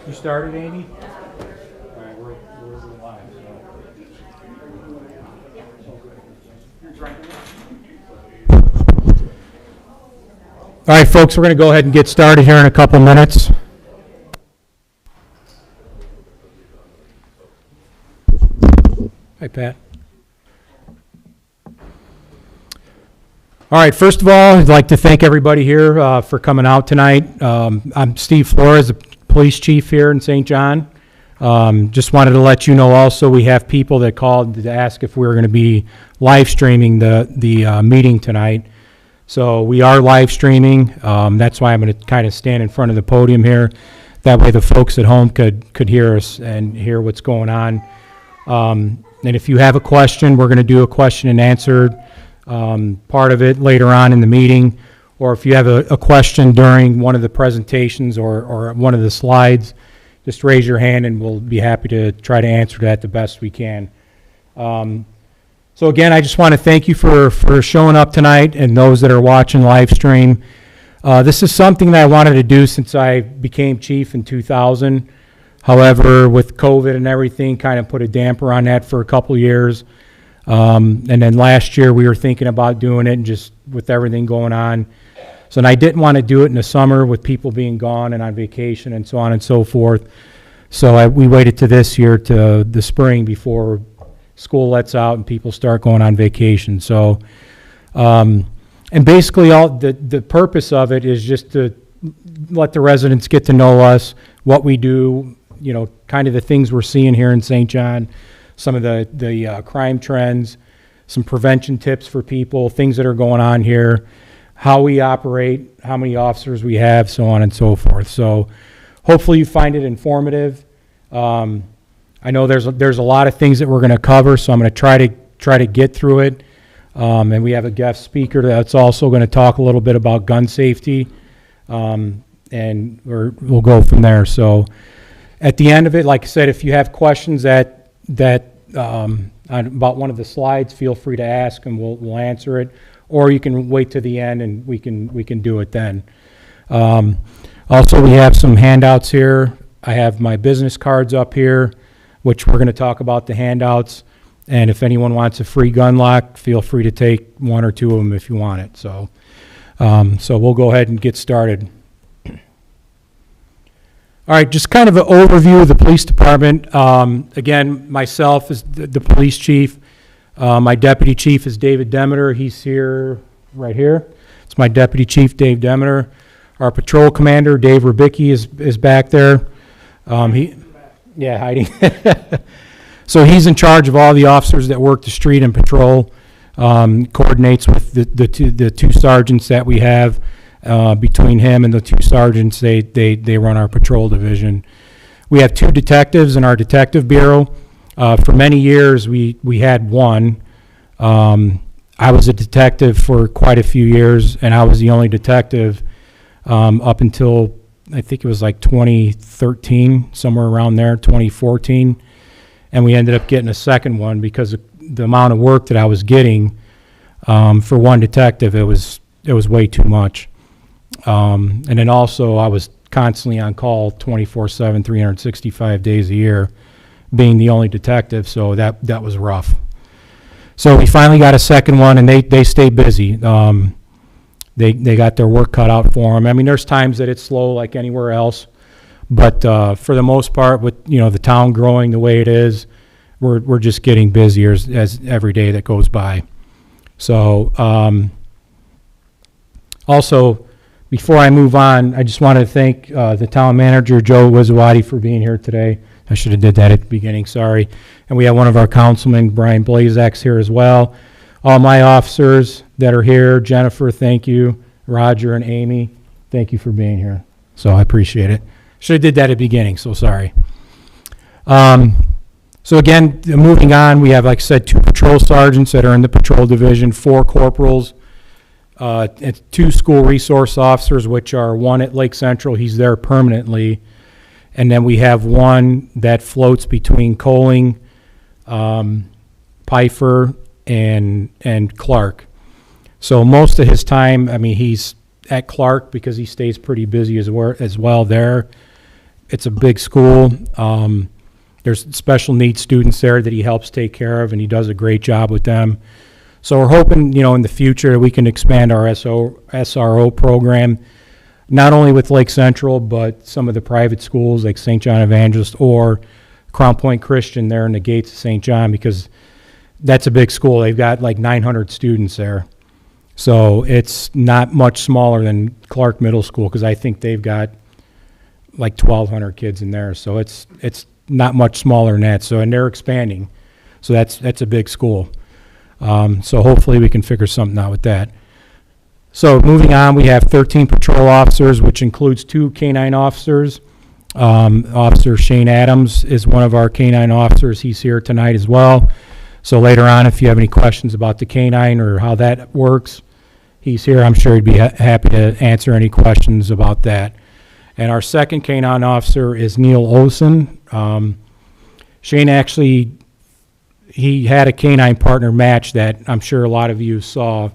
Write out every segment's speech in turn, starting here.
You started, Amy? All right, we're live. All right, folks, we're going to go ahead and get started here in a couple minutes. Hi, Pat. All right, first of all, I'd like to thank everybody here for coming out tonight. I'm Steve Flores, the police chief here in St. John. Just wanted to let you know also we have people that called to ask if we were going to be live streaming the meeting tonight. So we are live streaming. That's why I'm going to kind of stand in front of the podium here. That way the folks at home could hear us and hear what's going on. And if you have a question, we're going to do a question and answer part of it later on in the meeting. Or if you have a question during one of the presentations or one of the slides, just raise your hand and we'll be happy to try to answer that the best we can. So again, I just want to thank you for showing up tonight and those that are watching live stream. This is something that I wanted to do since I became chief in 2000. However, with COVID and everything, kind of put a damper on that for a couple years. And then last year we were thinking about doing it and just with everything going on. So and I didn't want to do it in the summer with people being gone and on vacation and so on and so forth. So we waited to this year to the spring before school lets out and people start going on vacation. So, and basically all the purpose of it is just to let the residents get to know us, what we do, you know, kind of the things we're seeing here in St. John, some of the crime trends, some prevention tips for people, things that are going on here, how we operate, how many officers we have, so on and so forth. So hopefully you find it informative. I know there's a lot of things that we're going to cover, so I'm going to try to get through it. And we have a guest speaker that's also going to talk a little bit about gun safety, and we'll go from there. So at the end of it, like I said, if you have questions that about one of the slides, feel free to ask and we'll answer it, or you can wait to the end and we can do it then. Also, we have some handouts here. I have my business cards up here, which we're going to talk about the handouts. And if anyone wants a free gun lock, feel free to take one or two of them if you want it. So, so we'll go ahead and get started. All right, just kind of an overview of the police department. Again, myself is the police chief. My deputy chief is David Demeter. He's here, right here. It's my deputy chief, Dave Demeter. Our patrol commander, Dave Rubicki, is back there. Yeah, hiding. So he's in charge of all the officers that work the street and patrol. Coordinates with the two sergeants that we have. Between him and the two sergeants, they run our patrol division. We have two detectives in our detective bureau. For many years, we had one. I was a detective for quite a few years, and I was the only detective up until I think it was like 2013, somewhere around there, 2014. And we ended up getting a second one because of the amount of work that I was getting for one detective. It was way too much. And then also I was constantly on call 24/7, 365 days a year, being the only detective, so that was rough. So we finally got a second one, and they stay busy. They got their work cut out for them. I mean, there's times that it's slow like anywhere else, but for the most part, with the town growing the way it is, we're just getting busier as every day that goes by. So also, before I move on, I just wanted to thank the town manager, Joe Wizawati, for being here today. I should have did that at the beginning, sorry. And we have one of our councilmen, Brian Blazak's, here as well. All my officers that are here, Jennifer, thank you. Roger and Amy, thank you for being here. So I appreciate it. Should have did that at the beginning, so sorry. So again, moving on, we have, like I said, two patrol sergeants that are in the patrol division, 4 corporals, and 2 school resource officers, which are one at Lake Central. He's there permanently. And then we have one that floats between Coling, Pfeiffer, and Clark. So most of his time, I mean, he's at Clark because he stays pretty busy as well there. it's a big school. There's special needs students there that he helps take care of, and he does a great job with them. So we're hoping, in the future we can expand our SRO program, not only with Lake Central, but some of the private schools like St. John Evangelist or Crown Point Christian there in the gates of St. John, because that's a big school. They've got like 900 students there. So it's not much smaller than Clark Middle School, because I think they've got like 1,200 kids in there. So it's not much smaller than that. So, and they're expanding. So that's a big school. So hopefully we can figure something out with that. So moving on, we have 13 patrol officers, which includes 2 canine officers. Officer Shane Adams is one of our canine officers. He's here tonight as well. So later on, if you have any questions about the canine or how that works, he's here. I'm sure he'd be happy to answer any questions about that. And our second canine officer is Neil Olson. Shane actually, he had a canine partner match that I'm sure a lot of you saw.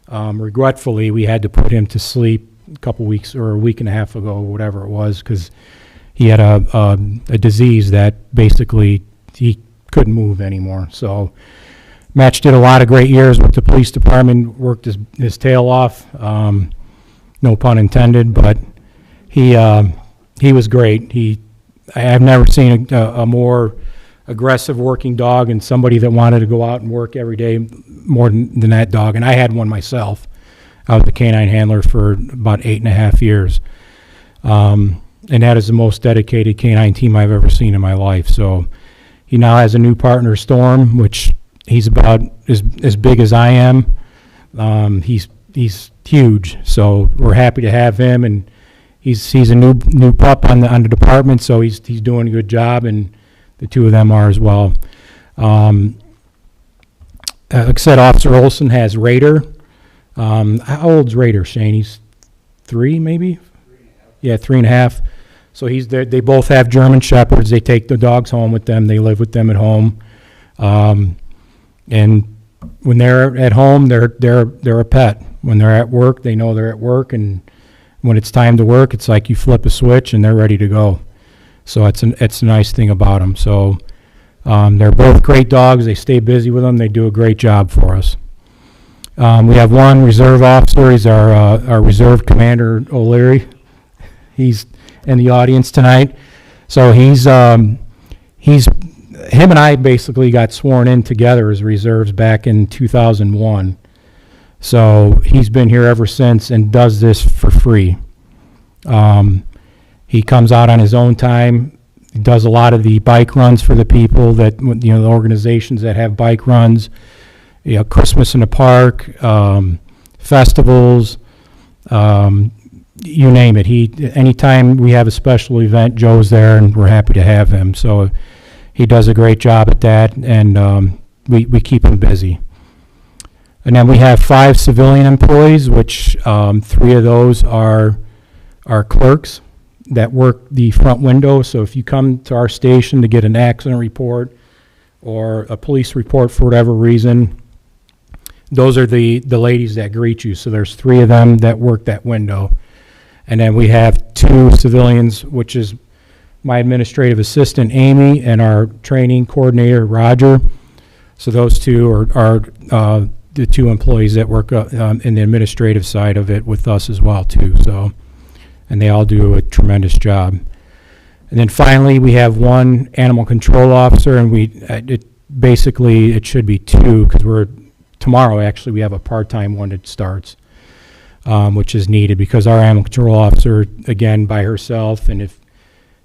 Regretfully, we had to put him to sleep a couple weeks or a week and a half ago, whatever it was, because he had a disease that basically he couldn't move anymore. So Match did a lot of great years with the police department, worked his tail off, no pun intended, but he was great. I've never seen a more aggressive working dog and somebody that wanted to go out and work every day more than that dog. And I had one myself. I was a canine handler for about 8.5 years. And that is the most dedicated canine team I've ever seen in my life. So he now has a new partner, Storm, which he's about as big as I am. He's huge. So we're happy to have him, and he's a new pup on the department, so he's doing a good job, and the two of them are as well. Like I said, Officer Olson has Raider. How old's Raider, Shane? He's 3, maybe? 3.5. Yeah, 3.5. So they both have German Shepherds. They take the dogs home with them. They live with them at home. And when they're at home, they're a pet. When they're at work, they know they're at work, and when it's time to work, it's like you flip a switch and they're ready to go. So it's a nice thing about them. So they're both great dogs. They stay busy with them. They do a great job for us. We have one reserve officer. He's our reserve commander, O'Leary. He's in the audience tonight. So him and I basically got sworn in together as reserves back in 2001. So he's been here ever since and does this for free. He comes out on his own time. He does a lot of the bike runs for the people that, the organizations that have bike runs, Christmas in the park, festivals, you name it. Anytime we have a special event, Joe's there, and we're happy to have him. So he does a great job at that, and we keep him busy. And then we have 5 civilian employees, which 3 of those are clerks that work the front window. So if you come to our station to get an accident report or a police report for whatever reason, those are the ladies that greet you. So there's 3 of them that work that window. And then we have 2 civilians, which is my administrative assistant, Amy, and our training coordinator, Roger. So those 2 are the 2 employees that work in the administrative side of it with us as well, too. So, and they all do a tremendous job. And then finally, we have 1 animal control officer, and it should be 2, because tomorrow actually we have a part-time one that starts, which is needed because our animal control officer, again, by herself, and if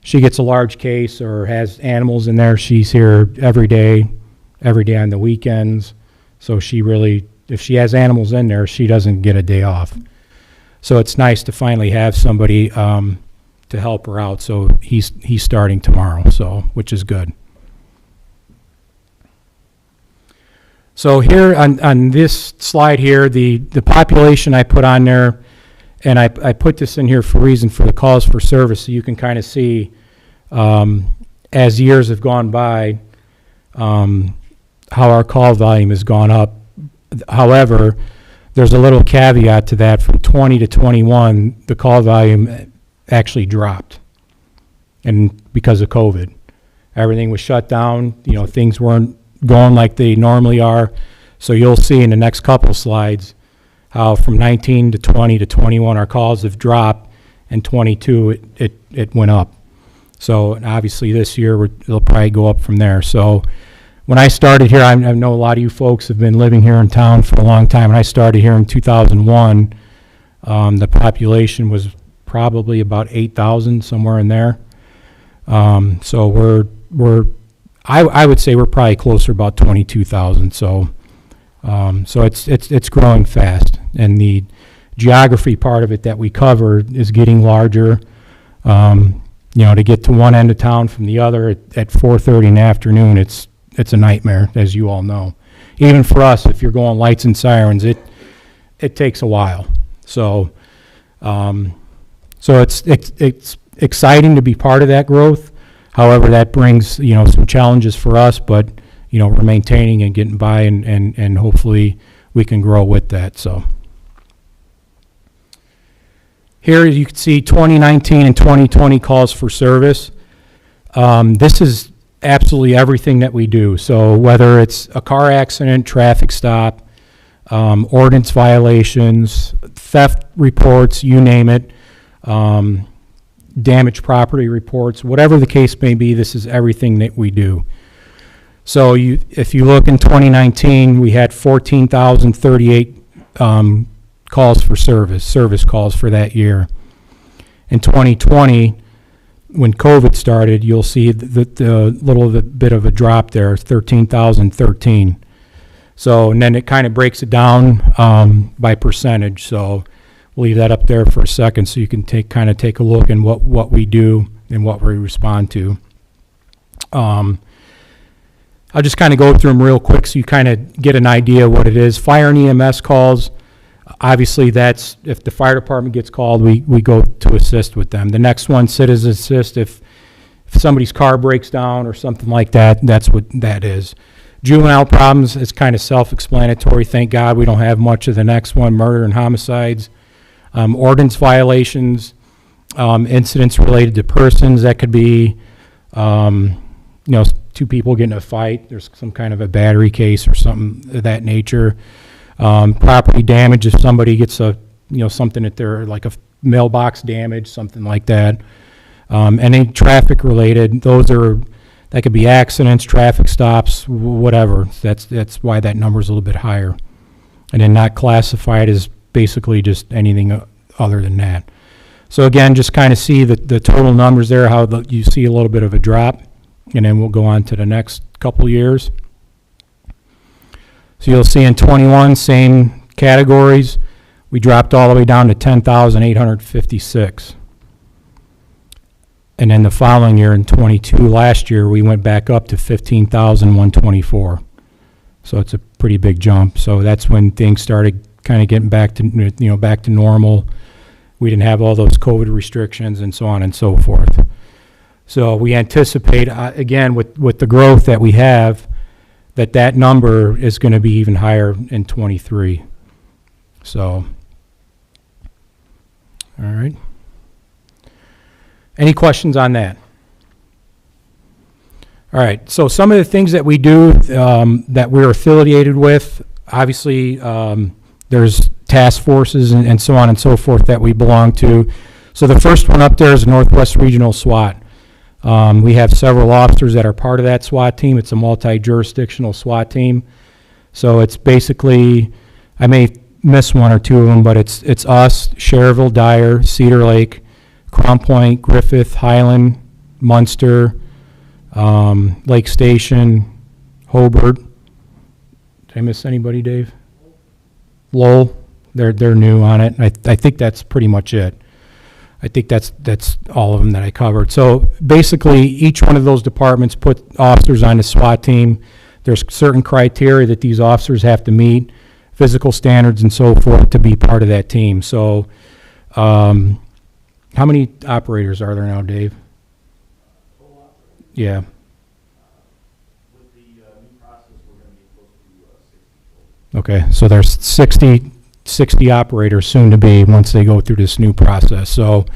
she gets a large case or has animals in there, she's here every day on the weekends. So if she has animals in there, she doesn't get a day off. So it's nice to finally have somebody to help her out. So he's starting tomorrow, which is good. So here on this slide here, the population I put on there, and I put this in here for a reason for the calls for service, so you can kind of see as years have gone by how our call volume has gone up. However, there's a little caveat to that. From 20 to 21, the call volume actually dropped. and because of COVID. Everything was shut down, things weren't going like they normally are. So you'll see in the next couple slides how from 19 to 20 to 21 our calls have dropped, and 22 it went up. So and obviously this year it'll probably go up from there. So when I started here, I know a lot of you folks have been living here in town for a long time, and I started here in 2001. The population was probably about 8,000, somewhere in there. So I would say we're probably closer about 22,000. So it's growing fast, and the geography part of it that we cover is getting larger. To get to one end of town from the other at 4:30 in the afternoon, it's a nightmare, as you all know. Even for us, if you're going lights and sirens, it takes a while. So it's exciting to be part of that growth. However, that brings some challenges for us, but we're maintaining and getting by, and hopefully we can grow with that. So here you can see 2019 and 2020 calls for service. This is absolutely everything that we do. So whether it's a car accident, traffic stop, ordinance violations, theft reports, you name it, damaged property reports, whatever the case may be, this is everything that we do. So if you look in 2019, we had 14,038 calls for service calls for that year. In 2020, when COVID started, you'll see the little bit of a drop there, 13,013. So, and then it kind of breaks it down by percentage. So we'll leave that up there for a second so you can take a look at what we do and what we respond to. I'll just kind of go through them real quick so you kind of get an idea what it is. Fire and EMS calls, obviously that's, if the fire department gets called, we go to assist with them. The next one, citizen assist, if somebody's car breaks down or something like that, that's what that is. Juvenile problems is kind of self-explanatory. Thank God we don't have much of the next one, murder and homicides. Ordinance violations, incidents related to persons, that could be, two people getting in a fight, there's some kind of a battery case or something of that nature. Property damage, if somebody gets something at their, like a mailbox damage, something like that. Any traffic related, that could be accidents, traffic stops, whatever. That's why that number is a little bit higher. And then not classified as basically just anything other than that. So again, just kind of see the total numbers there, how you see a little bit of a drop, and then we'll go on to the next couple years. So you'll see in 21, same categories, we dropped all the way down to 10,856. And then the following year, in 22, last year, we went back up to 15,124. So it's a pretty big jump. So that's when things started kind of getting back to normal. We didn't have all those COVID restrictions and so on and so forth. So we anticipate, again, with the growth that we have, that number is going to be even higher in 23. So, all right. Any questions on that? All right, so some of the things that we do that we're affiliated with, obviously there's task forces and so on and so forth that we belong to. So the first one up there is Northwest Regional SWAT. We have several officers that are part of that SWAT team. It's a multi-jurisdictional SWAT team. So it's basically, I may miss one or two of them, but it's us, Cherville, Dyer, Cedar Lake, Crown Point, Griffith, Highland, Munster, Lake Station, Hobart. Did I miss anybody, Dave? Lowell, they're new on it. I think that's pretty much it. I think that's all of them that I covered. So basically, each one of those departments put officers on the SWAT team. There's certain criteria that these officers have to meet, physical standards and so forth, to be part of that team. So how many operators are there now, Dave? Yeah. With the new process, we're going to be close to 60 total. Okay, so there's 60 operators soon to be once they go through this new process. So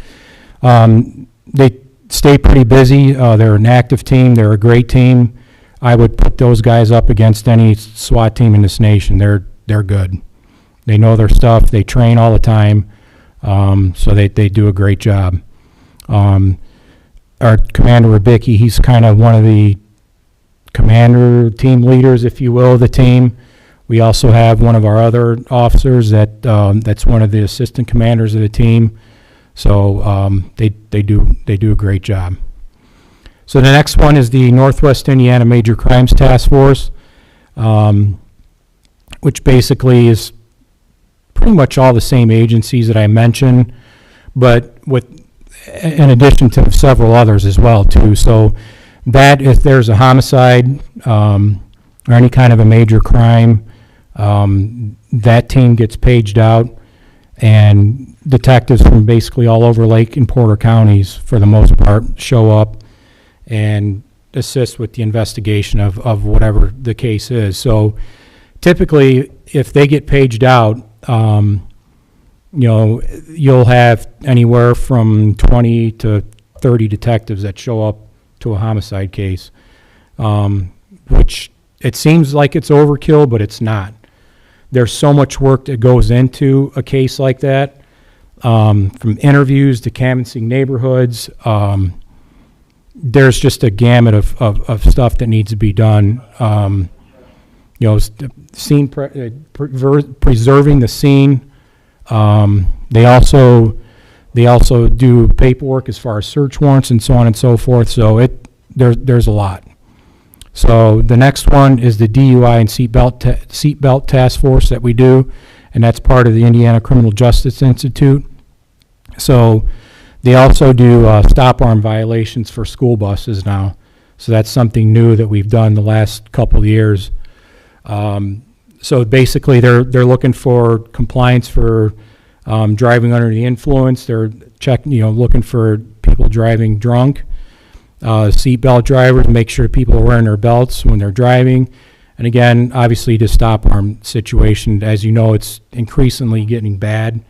they stay pretty busy. They're an active team. They're a great team. I would put those guys up against any SWAT team in this nation. They're good. They know their stuff. They train all the time, so they do a great job. Our Commander Rabicki, he's kind of one of the commander team leaders, if you will, of the team. We also have one of our other officers that's one of the assistant commanders of the team. So they do a great job. So the next one is the Northwest Indiana Major Crimes Task Force, which basically is pretty much all the same agencies that I mentioned, but in addition to several others as well too. So that if there's a homicide or any kind of a major crime, that team gets paged out, and detectives from basically all over Lake and Porter counties, for the most part, show up and assist with the investigation of whatever the case is. So typically, if they get paged out, you'll have anywhere from 20 to 30 detectives that show up to a homicide case, which it seems like it's overkill, but it's not. There's so much work that goes into a case like that, from interviews to canvassing neighborhoods. There's just a gamut of stuff that needs to be done. Scene preserving the scene. They also do paperwork as far as search warrants and so on and so forth. So there's a lot. So the next one is the DUI and seatbelt task force that we do, and that's part of the Indiana Criminal Justice Institute. So they also do stop arm violations for school buses now. So that's something new that we've done the last couple of years. So basically, they're looking for compliance for driving under the influence. They're looking for people driving drunk. Seatbelt drivers, make sure people are wearing their belts when they're driving. And again, obviously, the stop arm situation, as you know, it's increasingly getting bad.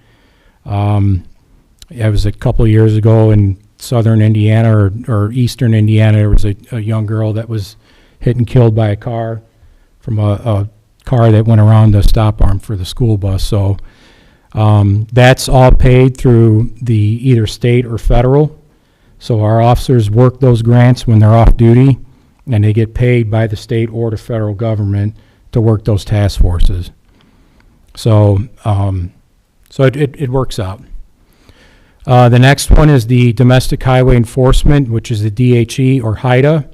It was a couple of years ago in southern Indiana or eastern Indiana, there was a young girl that was hit and killed by a car from a car that went around the stop arm for the school bus. So that's all paid through the either state or federal. So our officers work those grants when they're off duty, and they get paid by the state or the federal government to work those task forces. So it works out. The next one is the Domestic Highway Enforcement, which is the DHE or HIDA,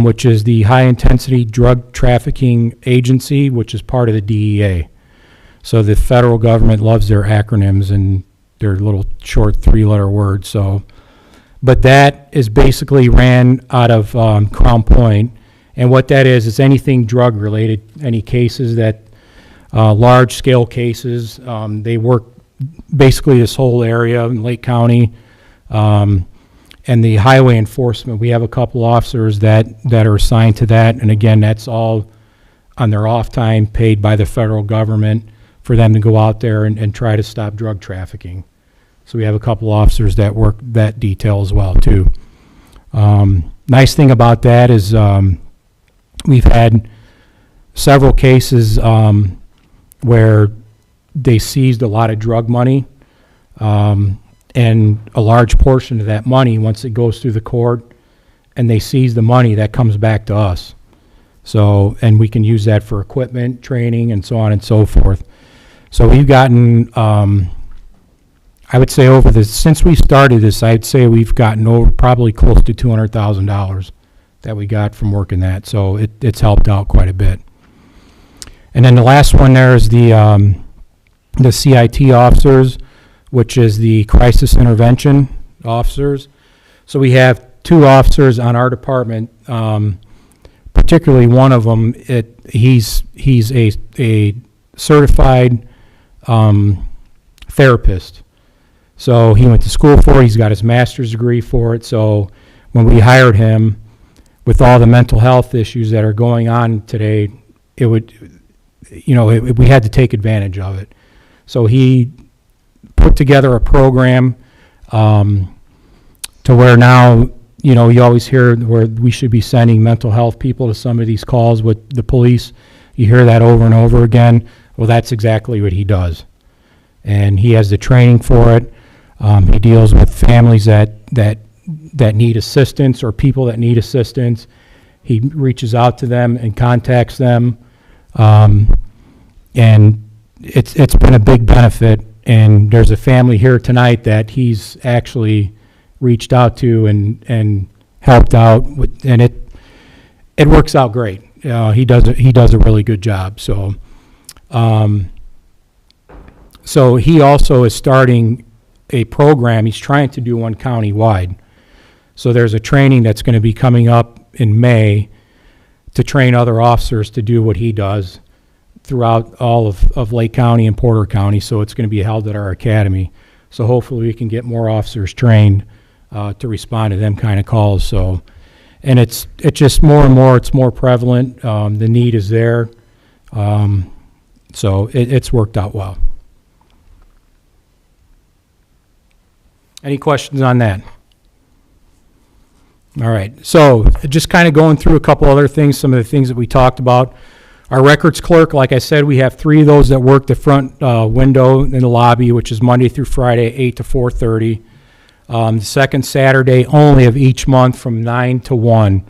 which is the High Intensity Drug Trafficking Agency, which is part of the DEA. So the federal government loves their acronyms and their little short 3-letter words. So, but that is basically ran out of Crown Point, and what that is anything drug related, any cases that large scale cases. They work basically this whole area in Lake County, and the highway enforcement. We have a couple officers that are assigned to that, and again, that's all on their off time, paid by the federal government for them to go out there and try to stop drug trafficking. So we have a couple officers that work that detail as well too. Nice thing about that is we've had several cases where they seized a lot of drug money, and a large portion of that money, once it goes through the court and they seize the money, that comes back to us. So, and we can use that for equipment, training, and so on and so forth. So we've gotten, I would say since we started this, I'd say we've gotten over probably close to $200,000 that we got from working that. So it's helped out quite a bit. And then the last one there is the CIT officers, which is the crisis intervention officers. So we have 2 officers on our department, particularly one of them, he's a certified therapist. So he went to school for it. He's got his master's degree for it. So when we hired him, with all the mental health issues that are going on today, we had to take advantage of it. So he put together a program to to where now, you know, you always hear where we should be sending mental health people to some of these calls with the police. You hear that over and over again. Well, that's exactly what he does. And he has the training for it. He deals with families that need assistance or people that need assistance. He reaches out to them and contacts them. And it's been a big benefit. And there's a family here tonight that he's actually reached out to and helped out with, and it works out great. He does a really good job. So, so he also is starting a program. He's trying to do one county-wide. So there's a training that's going to be coming up in May to train other officers to do what he does throughout all of Lake County and Porter County. So it's going to be held at our academy. So hopefully we can get more officers trained to respond to them kind of calls. So, and it's just more and more, it's more prevalent. The need is there. So it's worked out well. Any questions on that? All right, so just kind of going through a couple other things, some of the things that we talked about. Our records clerk, like I said, we have 3 of those that work the front window in the lobby, which is Monday through Friday, 8 to 4:30. The second Saturday only of each month from 9 to 1.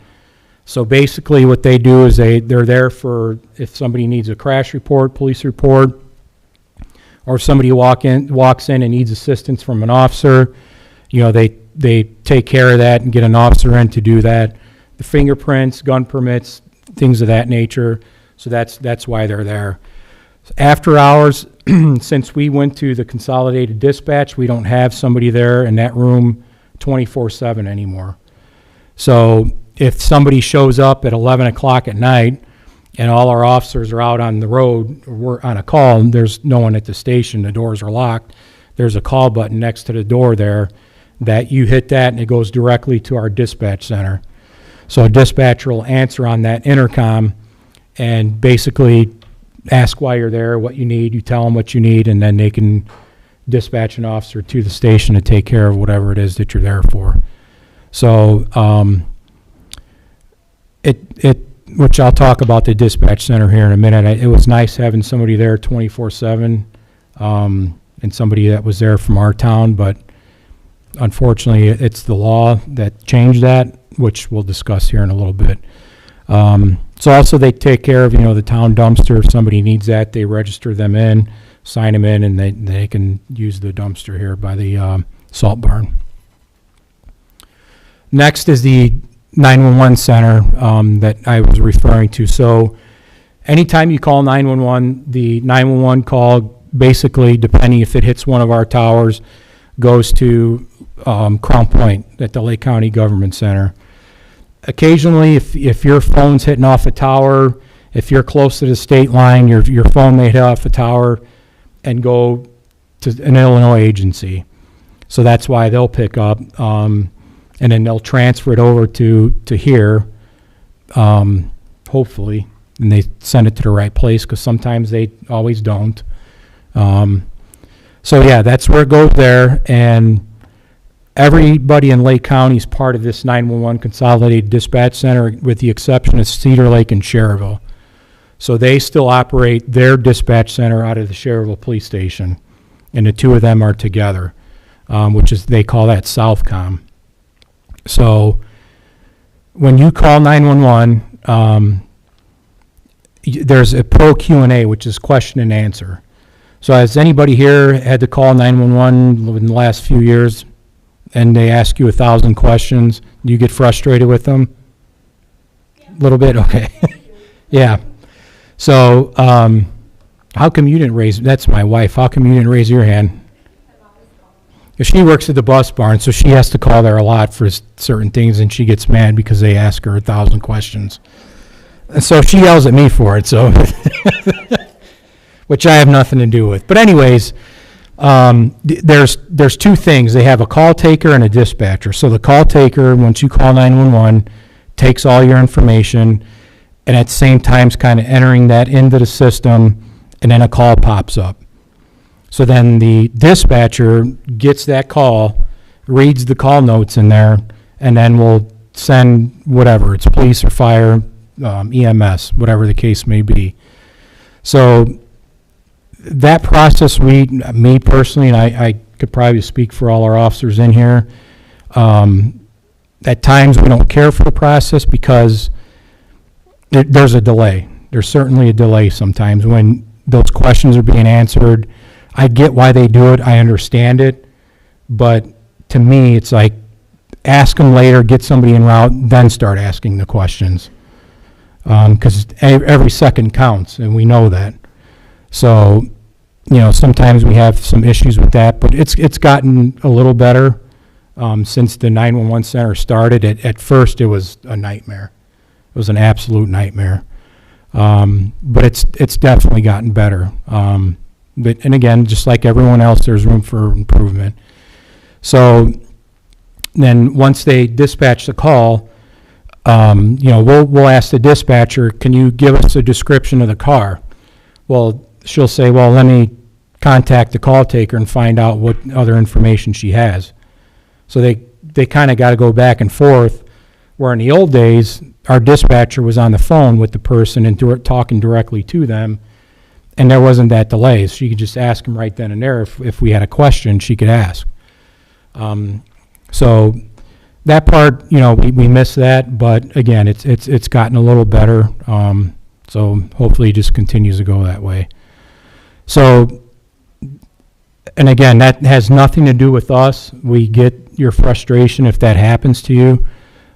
So basically what they do is they're there for if somebody needs a crash report, police report, or if somebody walks in and needs assistance from an officer, you know, they take care of that and get an officer in to do that. The fingerprints, gun permits, things of that nature. So that's why they're there. After hours, since we went to the consolidated dispatch, we don't have somebody there in that room 24/7 anymore. So if somebody shows up at 11 o'clock at night and all our officers are out on the road, or we're on a call, and there's no one at the station, the doors are locked, there's a call button next to the door there that you hit that and it goes directly to our dispatch center. So a dispatcher will answer on that intercom and basically ask why you're there, what you need, you tell them what you need, and then they can dispatch an officer to the station to take care of whatever it is that you're there for. So which I'll talk about the dispatch center here in a minute. It was nice having somebody there 24/7 and somebody that was there from our town, but unfortunately it's the law that changed that, which we'll discuss here in a little bit. So also they take care of, you know, the town dumpster. If somebody needs that, they register them in, sign them in, and they can use the dumpster here by the salt barn. Next is the 911 center that I was referring to. So anytime you call 911, the 911 call basically, depending if it hits one of our towers, goes to Crown Point at the Lake County Government Center. Occasionally, if your phone's hitting off a tower, if you're close to the state line, your phone may hit off a tower and go to an Illinois agency. So that's why they'll pick up, and then they'll transfer it over to here, hopefully, and they send it to the right place, because sometimes they always don't. So yeah, that's where it goes there, and everybody in Lake County is part of this 911 Consolidated Dispatch Center, with the exception of Cedar Lake and Cherryville. So they still operate their dispatch center out of the Cherryville Police Station, and the 2 of them are together, which is, they call that Southcom. So when you call 911, there's a pro Q&A, which is question and answer. So has anybody here had to call 911 in the last few years, and they ask you 1,000 questions? Do you get frustrated with them? A little bit? Okay. Yeah. So how come you didn't raise, that's my wife, how come you didn't raise your hand? She works at the bus barn, so she has to call there a lot for certain things, and she gets mad because they ask her 1,000 questions. And so she yells at me for it, so which I have nothing to do with. But anyways, there's 2 things. They have a call taker and a dispatcher. So the call taker, once you call 911, takes all your information, and at the same time is kind of entering that into the system, and then a call pops up. So then the dispatcher gets that call, reads the call notes in there, and then we'll send whatever, it's police or fire, EMS, whatever the case may be. So that process, me personally, and I could probably speak for all our officers in here, at times we don't care for the process because there's a delay. There's certainly a delay sometimes when those questions are being answered. I get why they do it. I understand it. But to me, it's like, ask them later, get somebody en route, then start asking the questions. Because every second counts, and we know that. So, sometimes we have some issues with that, but it's gotten a little better since the 911 center started. At first, it was a nightmare. It was an absolute nightmare. But it's definitely gotten better. And again, just like everyone else, there's room for improvement. So then once they dispatch the call, we'll ask the dispatcher, can you give us a description of the car? Well, she'll say, well, let me contact the call taker and find out what other information she has. So they kind of got to go back and forth, where in the old days, our dispatcher was on the phone with the person and talking directly to them, and there wasn't that delay. She could just ask them right then and there. If we had a question, she could ask. So that part, we miss that, but again, it's gotten a little better. So hopefully it just continues to go that way. So, and again, that has nothing to do with us. We get your frustration if that happens to you,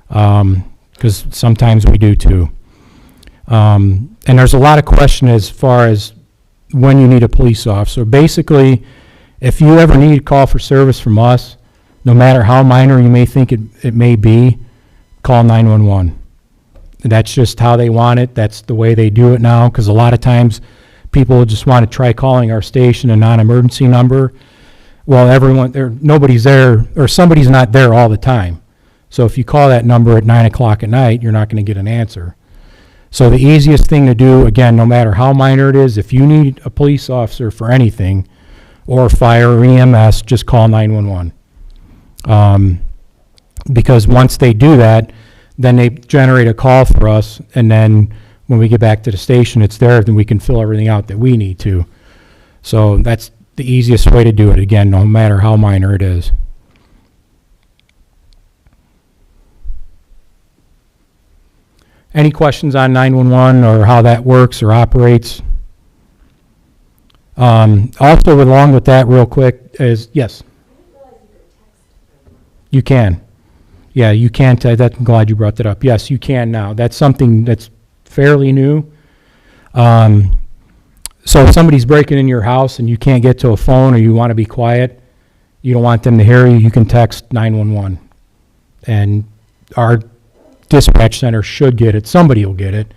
because sometimes we do too. And there's a lot of question as far as when you need a police officer. Basically, if you ever need a call for service from us, no matter how minor you may think it may be, call 911. That's just how they want it. That's the way they do it now, because a lot of times people just want to try calling our station a non-emergency number. Well, nobody's there, or somebody's not there all the time. So if you call that number at 9 o'clock at night, you're not going to get an answer. So the easiest thing to do, again, no matter how minor it is, if you need a police officer for anything, or fire or EMS, just call 911. Because once they do that, then they generate a call for us, and then when we get back to the station, it's there, then we can fill everything out that we need to. So that's the easiest way to do it, again, no matter how minor it is. Any questions on 911 or how that works or operates? Also, along with that, real quick, is, yes? You can. Yeah, you can. I'm glad you brought that up. Yes, you can now. That's something that's fairly new. So if somebody's breaking in your house and you can't get to a phone, or you want to be quiet, you don't want them to hear you, you can text 911. And our dispatch center should get it. Somebody will get it.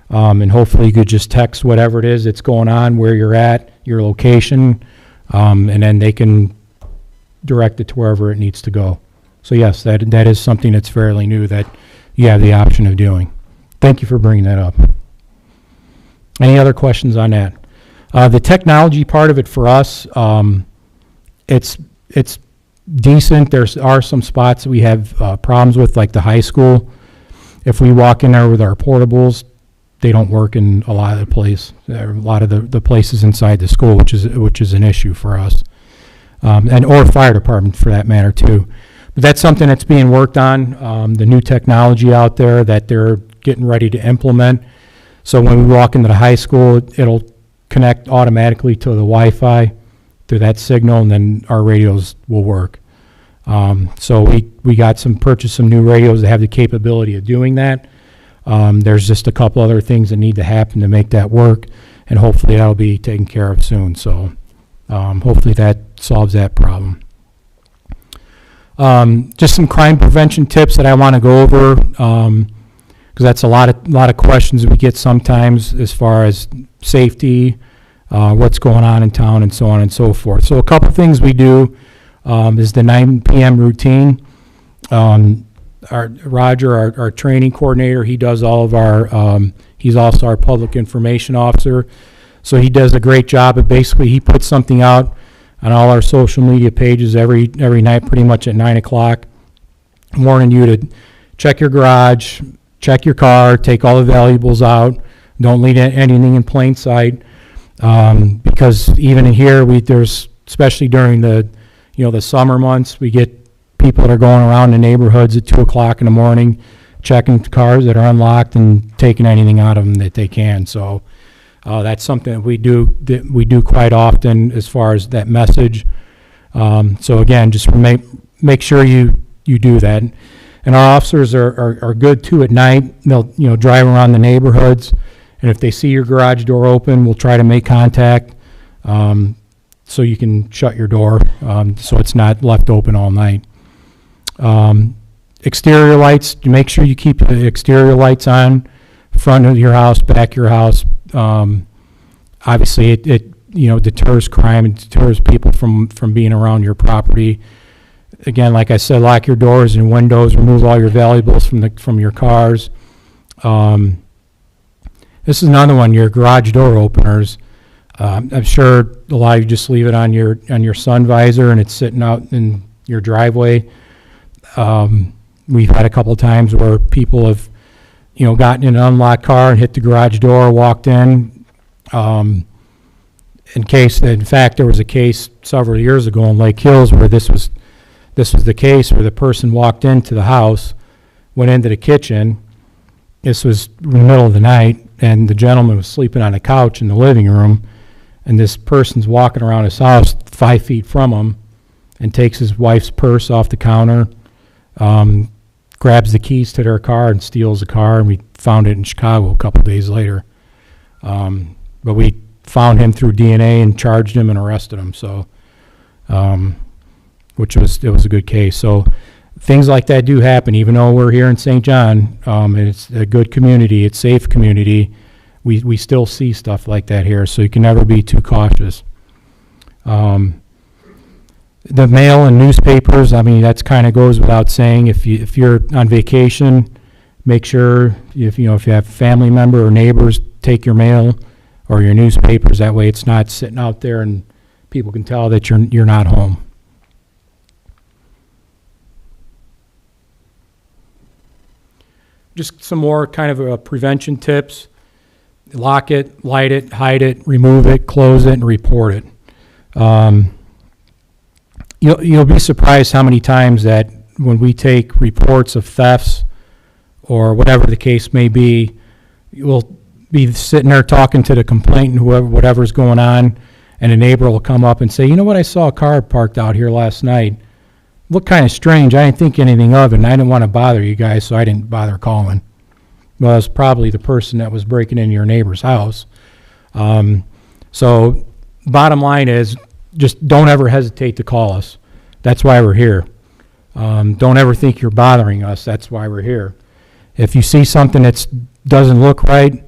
And hopefully you could just text whatever it is that's going on, where you're at, your location, and then they can direct it to wherever it needs to go. So yes, that is something that's fairly new that you have the option of doing. Thank you for bringing that up. Any other questions on that? The technology part of it for us, it's decent. There are some spots that we have problems with, like the high school. If we walk in there with our portables, they don't work in a lot of the places inside the school, which is an issue for us, or fire department for that matter too. But that's something that's being worked on. The new technology out there that they're getting ready to implement. So when we walk into the high school, it'll connect automatically to the Wi-Fi through that signal, and then our radios will work. So we got purchased some new radios that have the capability of doing that. There's just a couple other things that need to happen to make that work, and hopefully that'll be taken care of soon. So hopefully that solves that problem. Just some crime prevention tips that I want to go over, because that's a lot of questions we get sometimes as far as safety, what's going on in town, and so on and so forth. So a couple things we do is the 9 p.m. routine. Roger, our training coordinator, he does all of our, he's also our public information officer. So he does a great job of basically, he puts something out on all our social media pages every night, pretty much at 9 o'clock, warning you to check your garage, check your car, take all the valuables out. Don't leave anything in plain sight, because even in here, there's, especially during the summer months, we get people that are going around the neighborhoods at 2 o'clock in the morning, checking cars that are unlocked and taking anything out of them that they can. So that's something that we do quite often as far as that message. So again, just make sure you do that. And our officers are good too at night. They'll drive around the neighborhoods, and if they see your garage door open, we'll try to make contact so you can shut your door so it's not left open all night. Exterior lights, make sure you keep the exterior lights on, front of your house, back of your house. Obviously, it deters crime and deters people from being around your property. Again, like I said, lock your doors and windows, remove all your valuables from your cars. This is another one, your garage door openers. I'm sure a lot of you just leave it on your sun visor and it's sitting out in your driveway. We've had a couple of times where people have, gotten in an unlocked car and hit the garage door, walked in. In fact, there was a case several years ago in Lake Hills where this was the case where the person walked into the house, went into the kitchen. This was in the middle of the night, and the gentleman was sleeping on a couch in the living room, and this person's walking around his house 5 feet from him and takes his wife's purse off the counter, grabs the keys to their car and steals the car, and we found it in Chicago a couple days later. But we found him through DNA and charged him and arrested him, so it was a good case. So things like that do happen, even though we're here in St. John, and it's a good community, it's a safe community. We still see stuff like that here, so you can never be too cautious. The mail and newspapers, that's kind of goes without saying. If you're on vacation, make sure if you have a family member or neighbors, take your mail or your newspapers. That way, it's not sitting out there and people can tell that you're not home. Just some more kind of prevention tips. Lock it, light it, hide it, remove it, close it, and report it. You'll be surprised how many times that when we take reports of thefts or whatever the case may be, we'll be sitting there talking to the complainant, whatever's going on, and a neighbor will come up and say, I saw a car parked out here last night. Looked kind of strange. I didn't think anything of it, and I didn't want to bother you guys, so I didn't bother calling. Well, it's probably the person that was breaking into your neighbor's house. So bottom line is, just don't ever hesitate to call us. That's why we're here. Don't ever think you're bothering us. That's why we're here. If you see something that doesn't look right,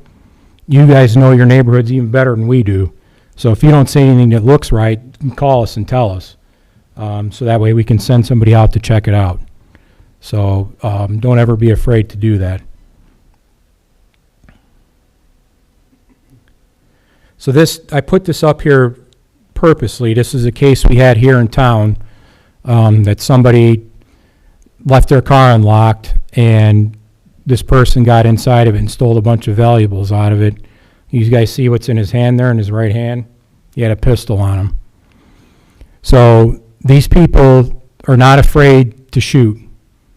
you guys know your neighborhoods even better than we do. So if you don't see anything that looks right, call us and tell us. So that way we can send somebody out to check it out. So don't ever be afraid to do that. So I put this up here purposely. This is a case we had here in town that somebody left their car unlocked, and this person got inside of it and stole a bunch of valuables out of it. You guys see what's in his hand there, in his right hand? He had a pistol on him. So these people are not afraid to shoot.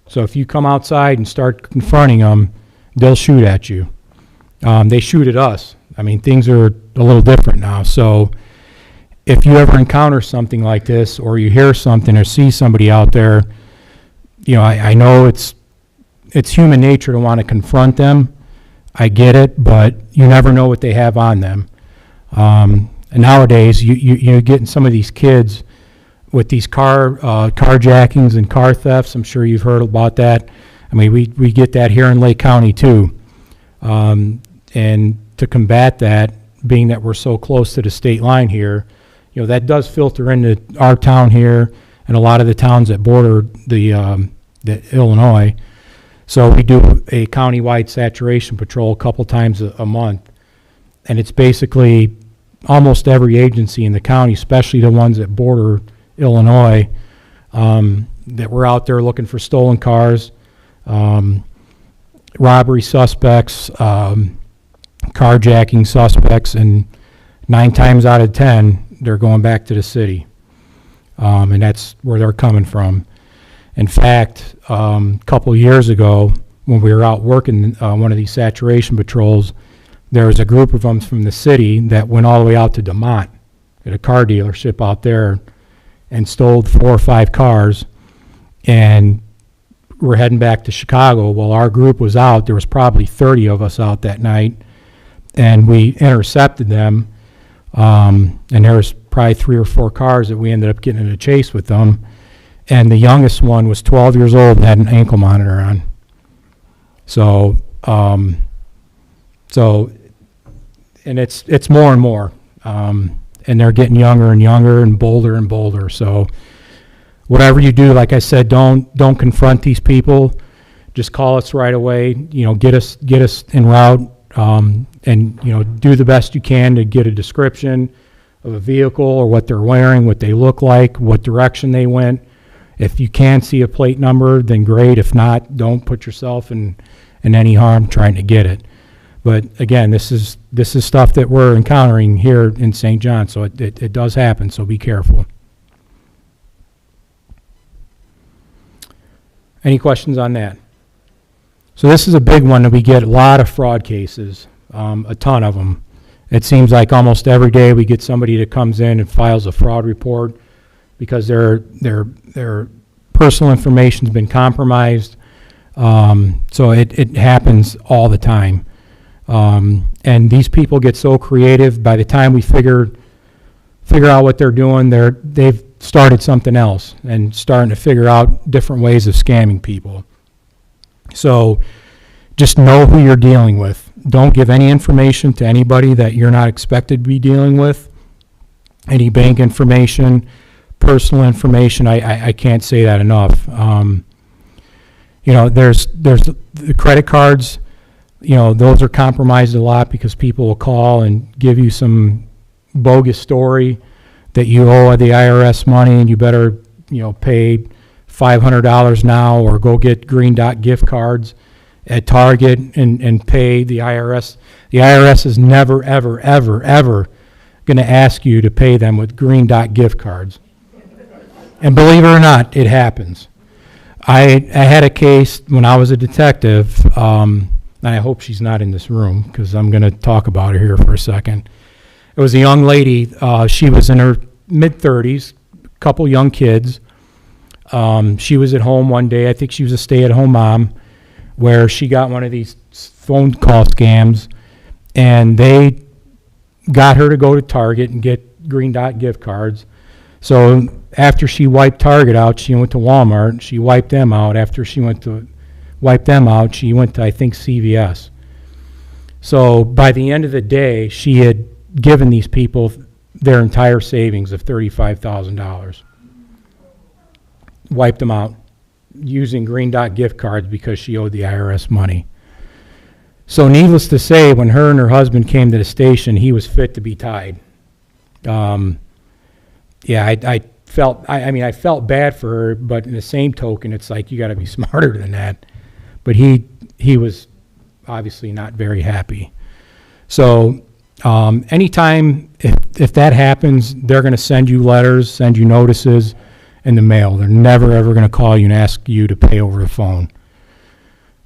So if you come outside and start confronting them, they'll shoot at you. They shoot at us. Things are a little different now. So if you ever encounter something like this, or you hear something or see somebody out there, I know it's human nature to want to confront them. I get it, but you never know what they have on them. And nowadays, you're getting some of these kids with these carjackings and car thefts. I'm sure you've heard about that. We get that here in Lake County too. And to combat that, being that we're so close to the state line here, that does filter into our town here and a lot of the towns that border the Illinois. So we do a countywide saturation patrol a couple times a month, and it's basically almost every agency in the county, especially the ones that border Illinois, that were out there looking for stolen cars, robbery suspects, carjacking suspects, and 9 times out of 10, they're going back to the city. And that's where they're coming from. In fact, a couple of years ago, when we were out working one of these saturation patrols, there was a group of them from the city that went all the way out to Demont at a car dealership out there and stole 4 or 5 cars, and we're heading back to Chicago. Well, our group was out. There was probably 30 of us out that night, and we intercepted them, and there was probably 3 or 4 cars that we ended up getting in a chase with them, and the youngest one was 12 years old and had an ankle monitor on. So, and it's more and more, and they're getting younger and younger and bolder. So, whatever you do, like I said, don't confront these people. Just call us right away. Get us en route, and do the best you can to get a description of a vehicle or what they're wearing, what they look like, what direction they went. If you can see a plate number, then great. If not, don't put yourself in any harm trying to get it. But again, this is stuff that we're encountering here in St. John, so it does happen, so be careful. Any questions on that? So this is a big one that we get a lot of fraud cases, a ton of them. It seems like almost every day we get somebody that comes in and files a fraud report because their personal information's been compromised. So it happens all the time. And these people get so creative, by the time we figure out what they're doing, they've started something else and starting to figure out different ways of scamming people. So just know who you're dealing with. Don't give any information to anybody that you're not expected to be dealing with. Any bank information, personal information, I can't say that enough. There's the credit cards. Those are compromised a lot because people will call and give you some bogus story that you owe the IRS money and you better, pay $500 now or go get Green Dot gift cards at Target and pay the IRS. The IRS is never, ever, ever, ever going to ask you to pay them with Green Dot gift cards. And believe it or not, it happens. I had a case when I was a detective, and I hope she's not in this room because I'm going to talk about her here for a second. It was a young lady. She was in her mid-30s, a couple young kids. She was at home one day. I think she was a stay-at-home mom, where she got one of these phone call scams, and they got her to go to Target and get Green Dot gift cards. So after she wiped Target out, she went to Walmart. She wiped them out. After she wiped them out, she went to, I think, CVS. So by the end of the day, she had given these people their entire savings of $35,000. Wiped them out using Green Dot gift cards because she owed the IRS money. So needless to say, when her and her husband came to the station, he was fit to be tied. I felt bad for her, but in the same token, it's like you got to be smarter than that. But he was obviously not very happy. So anytime if that happens, they're going to send you letters, send you notices in the mail. They're never ever going to call you and ask you to pay over the phone.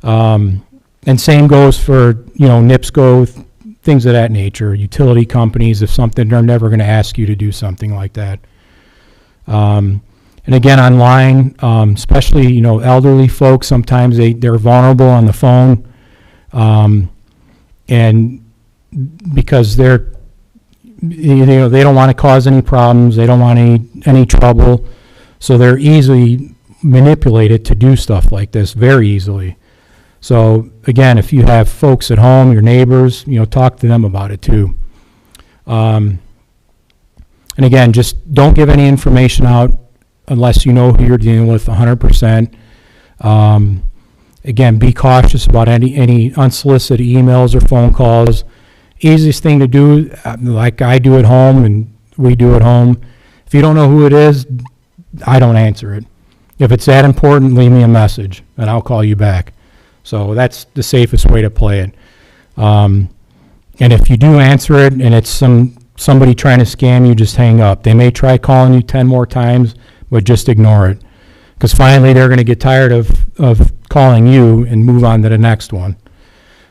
And same goes for NIPSCO, things of that nature. Utility companies, if something, they're never going to ask you to do something like that. And again, online, especially elderly folks, sometimes they're vulnerable on the phone, and because they don't want to cause any problems, they don't want any trouble, so they're easily manipulated to do stuff like this very easily. So again, if you have folks at home, your neighbors, talk to them about it too. And again, just don't give any information out unless you know who you're dealing with 100%. Again, be cautious about any unsolicited emails or phone calls. easiest thing to do, like I do at home and we do at home, if you don't know who it is, I don't answer it. If it's that important, leave me a message and I'll call you back. So that's the safest way to play it. And if you do answer it and it's somebody trying to scam you, just hang up. They may try calling you 10 more times, but just ignore it. Because finally they're going to get tired of calling you and move on to the next one.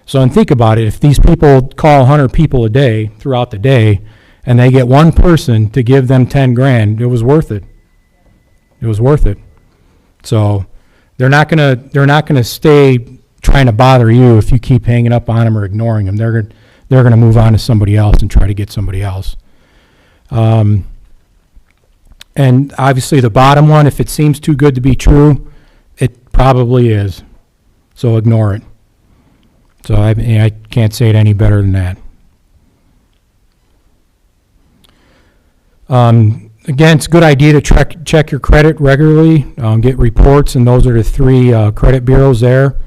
So, and think about it, if these people call 100 people a day throughout the day and they get one person to give them 10 grand, it was worth it. It was worth it. So they're not gonna stay trying to bother you if you keep hanging up on them or ignoring them. They're gonna move on to somebody else and try to get somebody else. And obviously the bottom one, if it seems too good to be true, it probably is. So ignore it. So I can't say it any better than that. Again, it's a good idea to check your credit regularly, get reports, and those are the 3 credit bureaus there.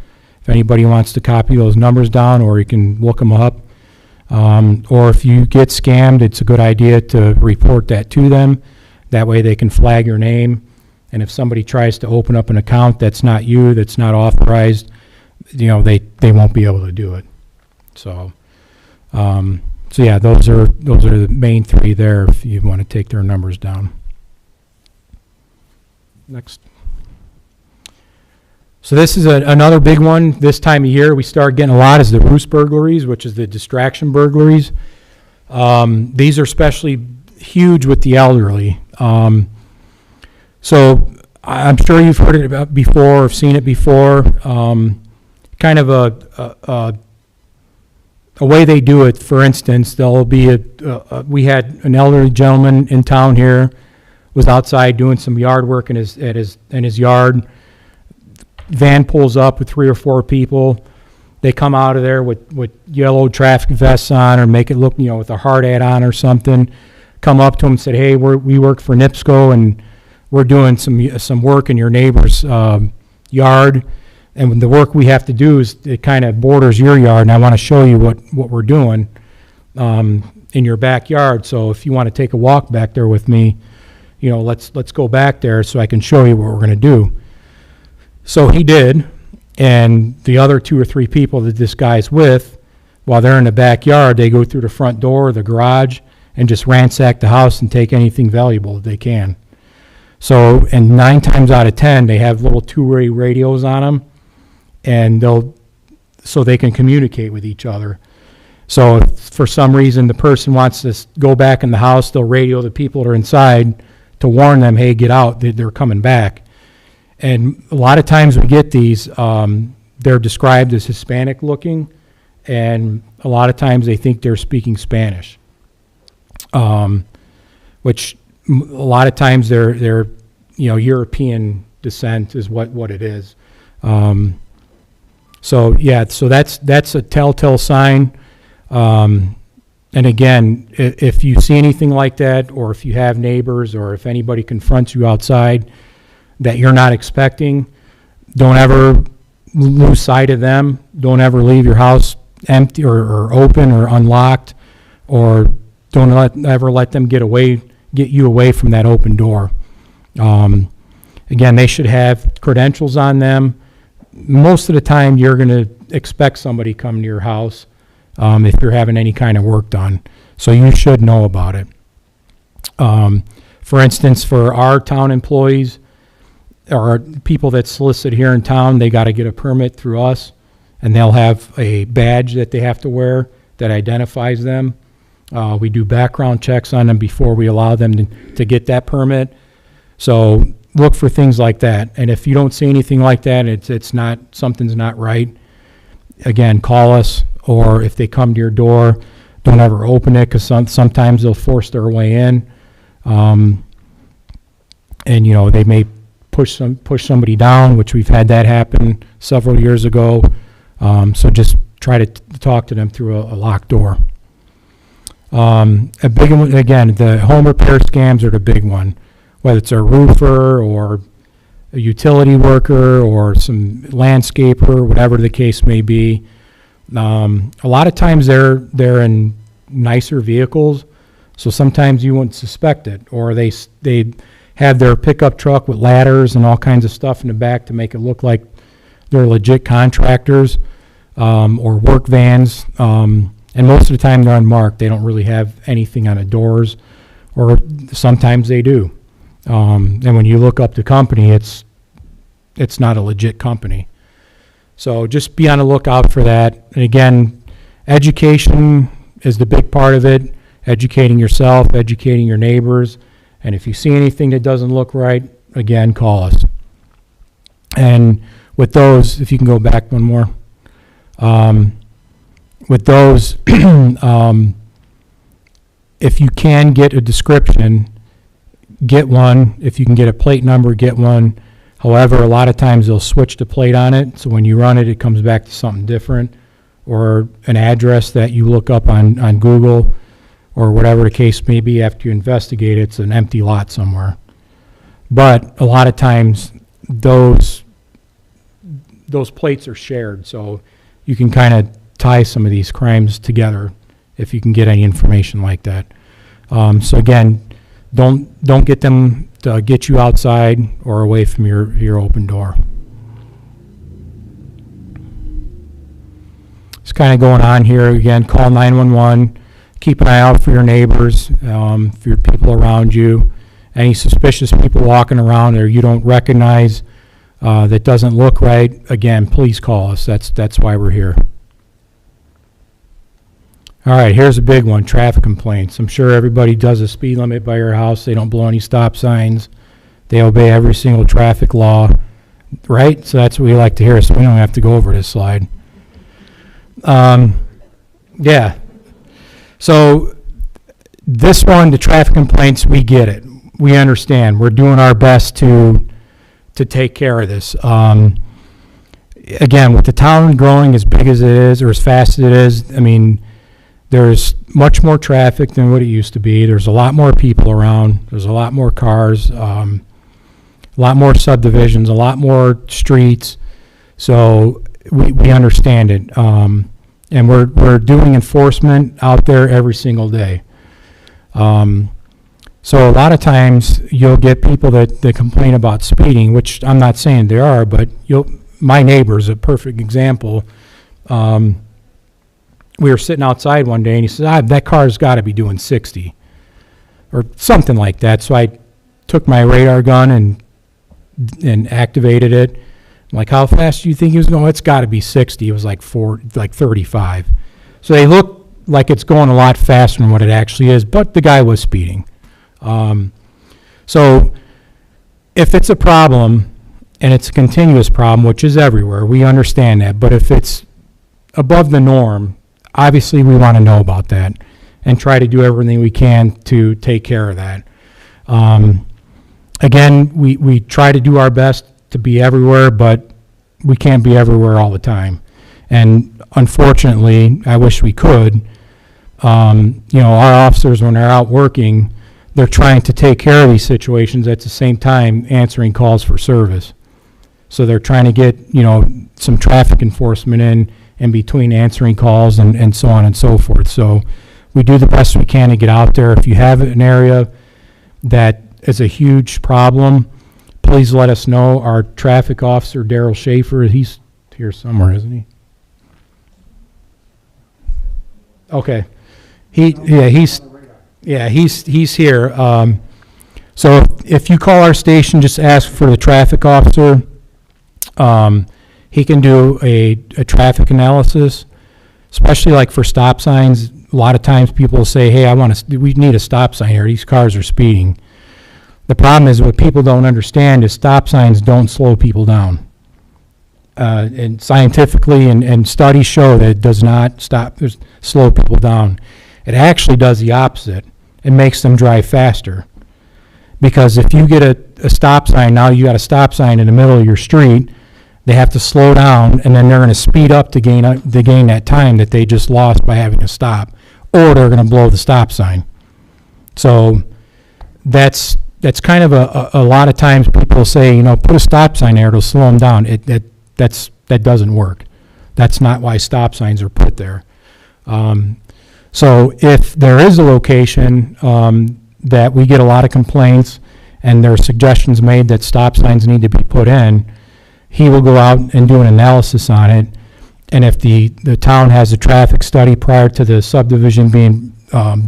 If anybody wants to copy those numbers down, or you can look them up. Or if you get scammed, it's a good idea to report that to them. That way they can flag your name. And if somebody tries to open up an account that's not you, that's not authorized, they won't be able to do it. So, so yeah, those are the main 3 there if you want to take their numbers down. Next. So this is another big one. This time of year we start getting a lot is the roost burglaries, which is the distraction burglaries. These are especially huge with the elderly. So I'm sure you've heard it about before or seen it before. Kind of a way they do it, for instance, there'll be we had an elderly gentleman in town here, was outside doing some yard work in his yard. Van pulls up with 3 or 4 people. They come out of there with yellow traffic vests on, or make it look, with a hard hat on or something. Come up to him and said, "Hey, we work for NIPSCO and we're doing some work in your neighbor's yard. And the work we have to do is it kind of borders your yard, and I want to show you what we're doing in your backyard. So if you want to take a walk back there with me, let's go back there so I can show you what we're going to do." So he did, and the other 2 or 3 people that this guy's with, while they're in the backyard, they go through the front door, the garage, and just ransack the house and take anything valuable that they can. So, and 9 times out of 10, they have little 2-way radios on them, and so they can communicate with each other. So if for some reason the person wants to go back in the house, they'll radio the people that are inside to warn them, "Hey, get out, they're coming back." And a lot of times we get these, they're described as Hispanic looking, and a lot of times they think they're speaking Spanish, which a lot of times they're European descent is what it is. So that's a telltale sign. And again, if you see anything like that, or if you have neighbors, or if anybody confronts you outside that you're not expecting, don't ever lose sight of them. Don't ever leave your house empty or open or unlocked, or don't ever let them get you away from that open door. Again, they should have credentials on them. Most of the time, you're going to expect somebody coming to your house if you're having any kind of work done. So you should know about it. For instance, for our town employees, or people that solicit here in town, they got to get a permit through us, and they'll have a badge that they have to wear that identifies them. We do background checks on them before we allow them to get that permit. So look for things like that. And if you don't see anything like that, something's not right, again, call us. Or if they come to your door, don't ever open it, because sometimes they'll force their way in. And they may push somebody down, which we've had that happen several years ago. So just try to talk to them through a locked door. A big one, again, the home repair scams are the big one, whether it's a roofer or a utility worker or some landscaper, whatever the case may be. A lot of times they're in nicer vehicles, so sometimes you wouldn't suspect it, or they have their pickup truck with ladders and all kinds of stuff in the back to make it look like they're legit contractors, or work vans, and most of the time they're unmarked. They don't really have anything on the doors, or sometimes they do. And when you look up the company, it's not a legit company. So just be on the lookout for that. And again, education is the big part of it. Educating yourself, educating your neighbors. And if you see anything that doesn't look right, again, call us. And with those, if you can go back one more. With those, if you can get a description, get one. If you can get a plate number, get one. However, a lot of times they'll switch the plate on it, so when you run it, it comes back to something different, or an address that you look up on Google, or whatever the case may be. After you investigate, it's an empty lot somewhere. But a lot of times, those plates are shared, so you can kind of tie some of these crimes together if you can get any information like that. So again, don't get them to get you outside or away from your open door. It's kind of going on here. Again, call 911. Keep an eye out for your neighbors, for your people around you. Any suspicious people walking around or you don't recognize that doesn't look right, again, please call us. That's why we're here. All right, here's a big one, traffic complaints. I'm sure everybody does a speed limit by your house. They don't blow any stop signs. They obey every single traffic law, right? So that's what we like to hear, so we don't have to go over this slide. Yeah. So this one, the traffic complaints, we get it. We understand. We're doing our best to take care of this. Again, with the town growing as big as it is or as fast as it is, I mean, there's much more traffic than what it used to be. There's a lot more people around. There's a lot more cars, a lot more subdivisions, a lot more streets. So we understand it. And we're doing enforcement out there every single day. So a lot of times you'll get people that complain about speeding, which I'm not saying there are, but my neighbor's a perfect example. We were sitting outside one day, and he said, that car's got to be doing 60, or something like that. So I took my radar gun and activated it. I'm like, how fast do you think he was going? It's got to be 60. It was like 35. So they look like it's going a lot faster than what it actually is, but the guy was speeding. So if it's a problem, and it's a continuous problem, which is everywhere, we understand that. But if it's above the norm, obviously we want to know about that and try to do everything we can to take care of that. Again, we try to do our best to be everywhere, but we can't be everywhere all the time. And unfortunately, I wish we could. Our officers, when they're out working, they're trying to take care of these situations at the same time answering calls for service. So they're trying to get, some traffic enforcement in between answering calls and so on and so forth. So we do the best we can to get out there. If you have an area that is a huge problem, please let us know. Our traffic officer, Daryl Schaefer, he's here somewhere, isn't he? Okay. He's here. So if you call our station, just ask for the traffic officer. He can do a traffic analysis, especially like for stop signs. A lot of times people say, hey, we need a stop sign here. These cars are speeding. The problem is what people don't understand is stop signs don't slow people down. And scientifically and studies show that it does not slow people down. It actually does the opposite. It makes them drive faster. Because if you get a stop sign, now you got a stop sign in the middle of your street, they have to slow down, and then they're going to speed up to gain that time that they just lost by having to stop, or they're going to blow the stop sign. So that's kind of a lot of times people say, put a stop sign there, it'll slow them down. That doesn't work. That's not why stop signs are put there. So if there is a location that we get a lot of complaints and there are suggestions made that stop signs need to be put in, he will go out and do an analysis on it. And if the town has a traffic study prior to the subdivision being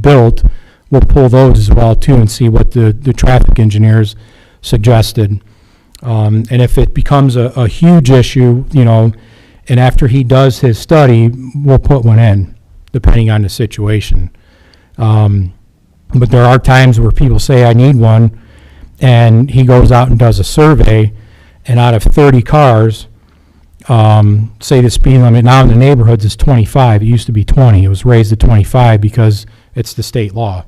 built, we'll pull those as well too and see what the traffic engineers suggested. And if it becomes a huge issue, you know, and after he does his study, we'll put one in, depending on the situation. But there are times where people say, I need one, and he goes out and does a survey, and out of 30 cars, say the speed limit now in the neighborhoods is 25. It used to be 20. It was raised to 25 because it's the state law.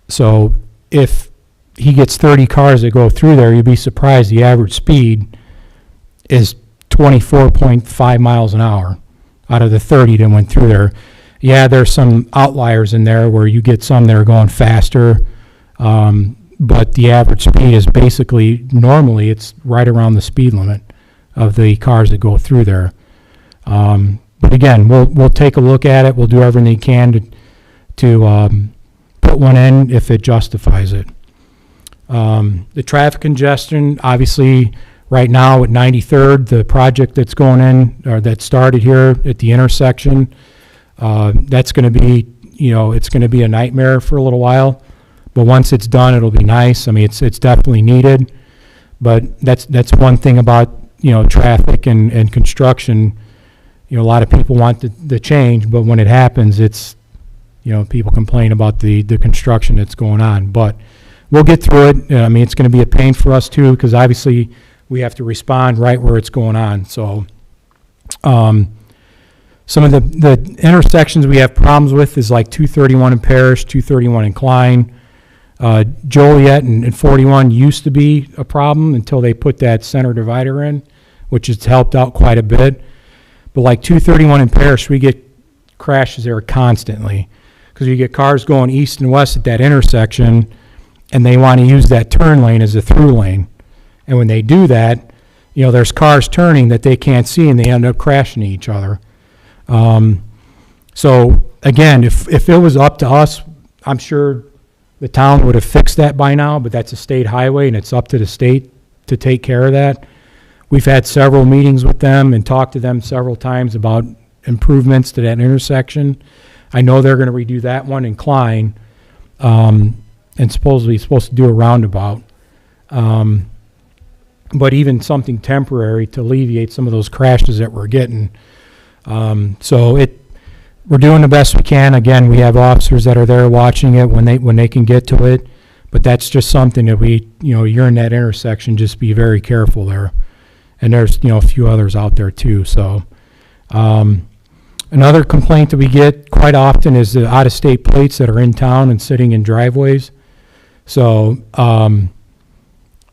So if he gets 30 cars that go through there, you'd be surprised the average speed is 24.5 miles an hour out of the 30 that went through there. Yeah, there's some outliers in there where you get some that are going faster, but the average speed is basically, normally, it's right around the speed limit of the cars that go through there. But again, we'll take a look at it. We'll do everything we can to put one in if it justifies it. The traffic congestion, obviously, right now at 93rd, the project that's going in, or that started here at the intersection, that's going to be, you know, it's going to be a nightmare for a little while. But once it's done, it'll be nice. I mean, it's definitely needed. But that's one thing about, you know, traffic and construction. You know, a lot of people want the change, but when it happens, it's, you know, people complain about the construction that's going on. But we'll get through it. I mean, it's going to be a pain for us too, because obviously we have to respond right where it's going on. So some of the intersections we have problems with is like 231 in Parrish, 231 in Klein. Joliet and 41 used to be a problem until they put that center divider in, which has helped out quite a bit. But like 231 in Parrish, we get crashes there constantly because you get cars going east and west at that intersection, and they want to use that turn lane as a through lane. And when they do that, you know, there's cars turning that they can't see, and they end up crashing each other. So again, if it was up to us, I'm sure the town would have fixed that by now, but that's a state highway, and it's up to the state to take care of that. We've had several meetings with them and talked to them several times about improvements to that intersection. I know they're going to redo that one in Klein, and supposedly supposed to do a roundabout. But even something temporary to alleviate some of those crashes that we're getting. So we're doing the best we can. Again, we have officers that are there watching it when they can get to it. But that's just something that you're in that intersection, just be very careful there. And there's, a few others out there too. So another complaint that we get quite often is the out-of-state plates that are in town and sitting in driveways. So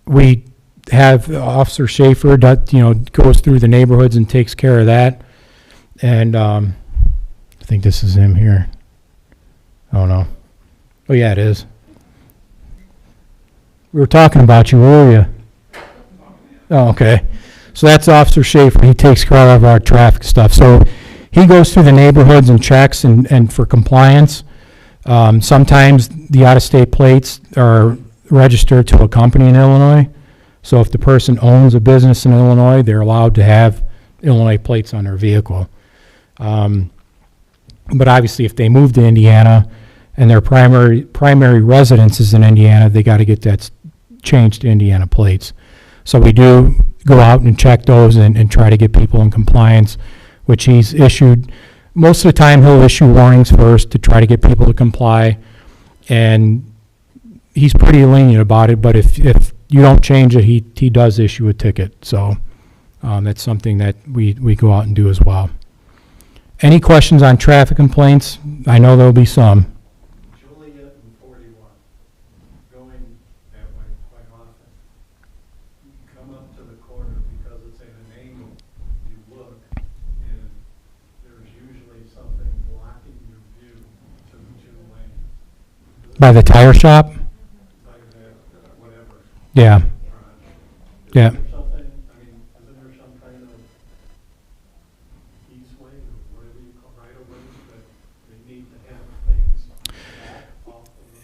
we have Officer Schaefer that, goes through the neighborhoods and takes care of that. And I think this is him here. Oh, no. Oh, yeah, it is. We were talking about you. Where were you? Oh, okay. So that's Officer Schaefer. He takes care of our traffic stuff. So he goes through the neighborhoods and checks and for compliance. Sometimes the out-of-state plates are registered to a company in Illinois. So if the person owns a business in Illinois, they're allowed to have Illinois plates on their vehicle. But obviously, if they move to Indiana and their primary residence is in Indiana, they got to get that changed to Indiana plates. So we do go out and check those and try to get people in compliance, which he's issued. Most of the time, he'll issue warnings first to try to get people to comply, and he's pretty lenient about it. But if you don't change it, he does issue a ticket. So that's something that we go out and do as well. Any questions on traffic complaints? I know there'll be some. Joliet and 41, going that way quite often. You come up to the corner because it's at an angle, you look, and there's usually something blocking your view to the two lanes. By the tire shop? Like that, whatever. Yeah. Yeah. Is there something, isn't there some kind of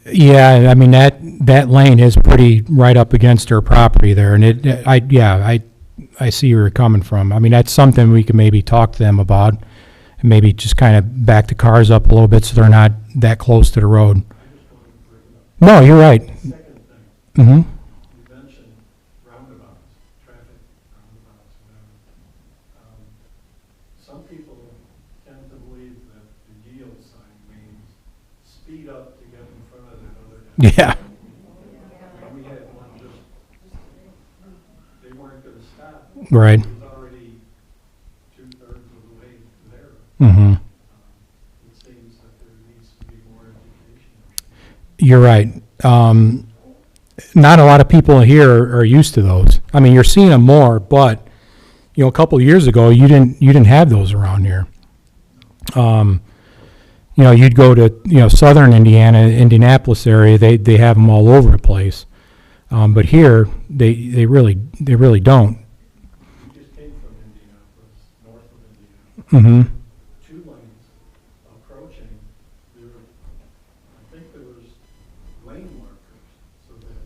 Yeah, I mean, that lane is pretty right up against her property there, and I see where you're coming from. I mean, that's something we could maybe talk to them about, and maybe just kind of back the cars up a little bit so they're not that close to the road. No, you're right. Second thing, Mm-hmm. you mentioned roundabouts, traffic roundabouts, whatever. Some people tend to believe that the yield sign means speed up to get in front of that other guy. Yeah, And we had one just, they weren't gonna stop. right. It was already 2/3 of the way there. Mm-hmm. It seems that there needs to be more education. You're right. Not a lot of people here are used to those. I mean, you're seeing them more, but, you know, a couple of years ago, you didn't have those around here. You know, you'd go to, you know, southern Indiana, Indianapolis area, they have them all over the place. But here, they really don't. We just came from Indianapolis, north of Indianapolis. Mm-hmm. 2 lanes approaching, I think there was lane markers so that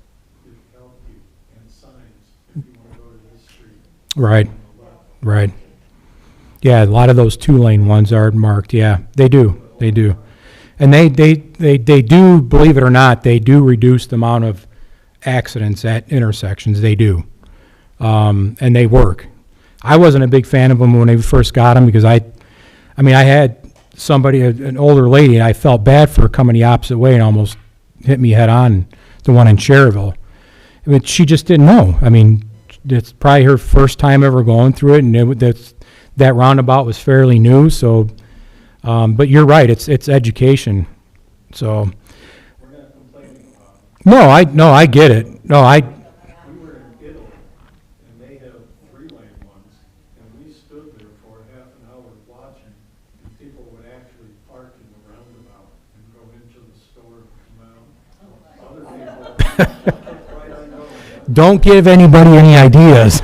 it helped you and signs if you want to go to this street Right, on the left. right. Yeah, a lot of those 2-lane ones are marked, yeah, they do. And they do, believe it or not, they do reduce the amount of accidents at intersections, they do. And they work. I wasn't a big fan of them when they first got them because I had somebody, an older lady, and I felt bad for her coming the opposite way and almost hit me head on, the one in Cherville. But she just didn't know. I mean, it's probably her first time ever going through it, and that roundabout was fairly new, so, but you're right, it's education, so. We're not complaining about it. No, I get it. No, We were in Italy and they have 3-lane ones and we stood there for half an hour watching and people would actually park in the roundabout and go into the store and come out. Other people kept right on going. don't give anybody any ideas.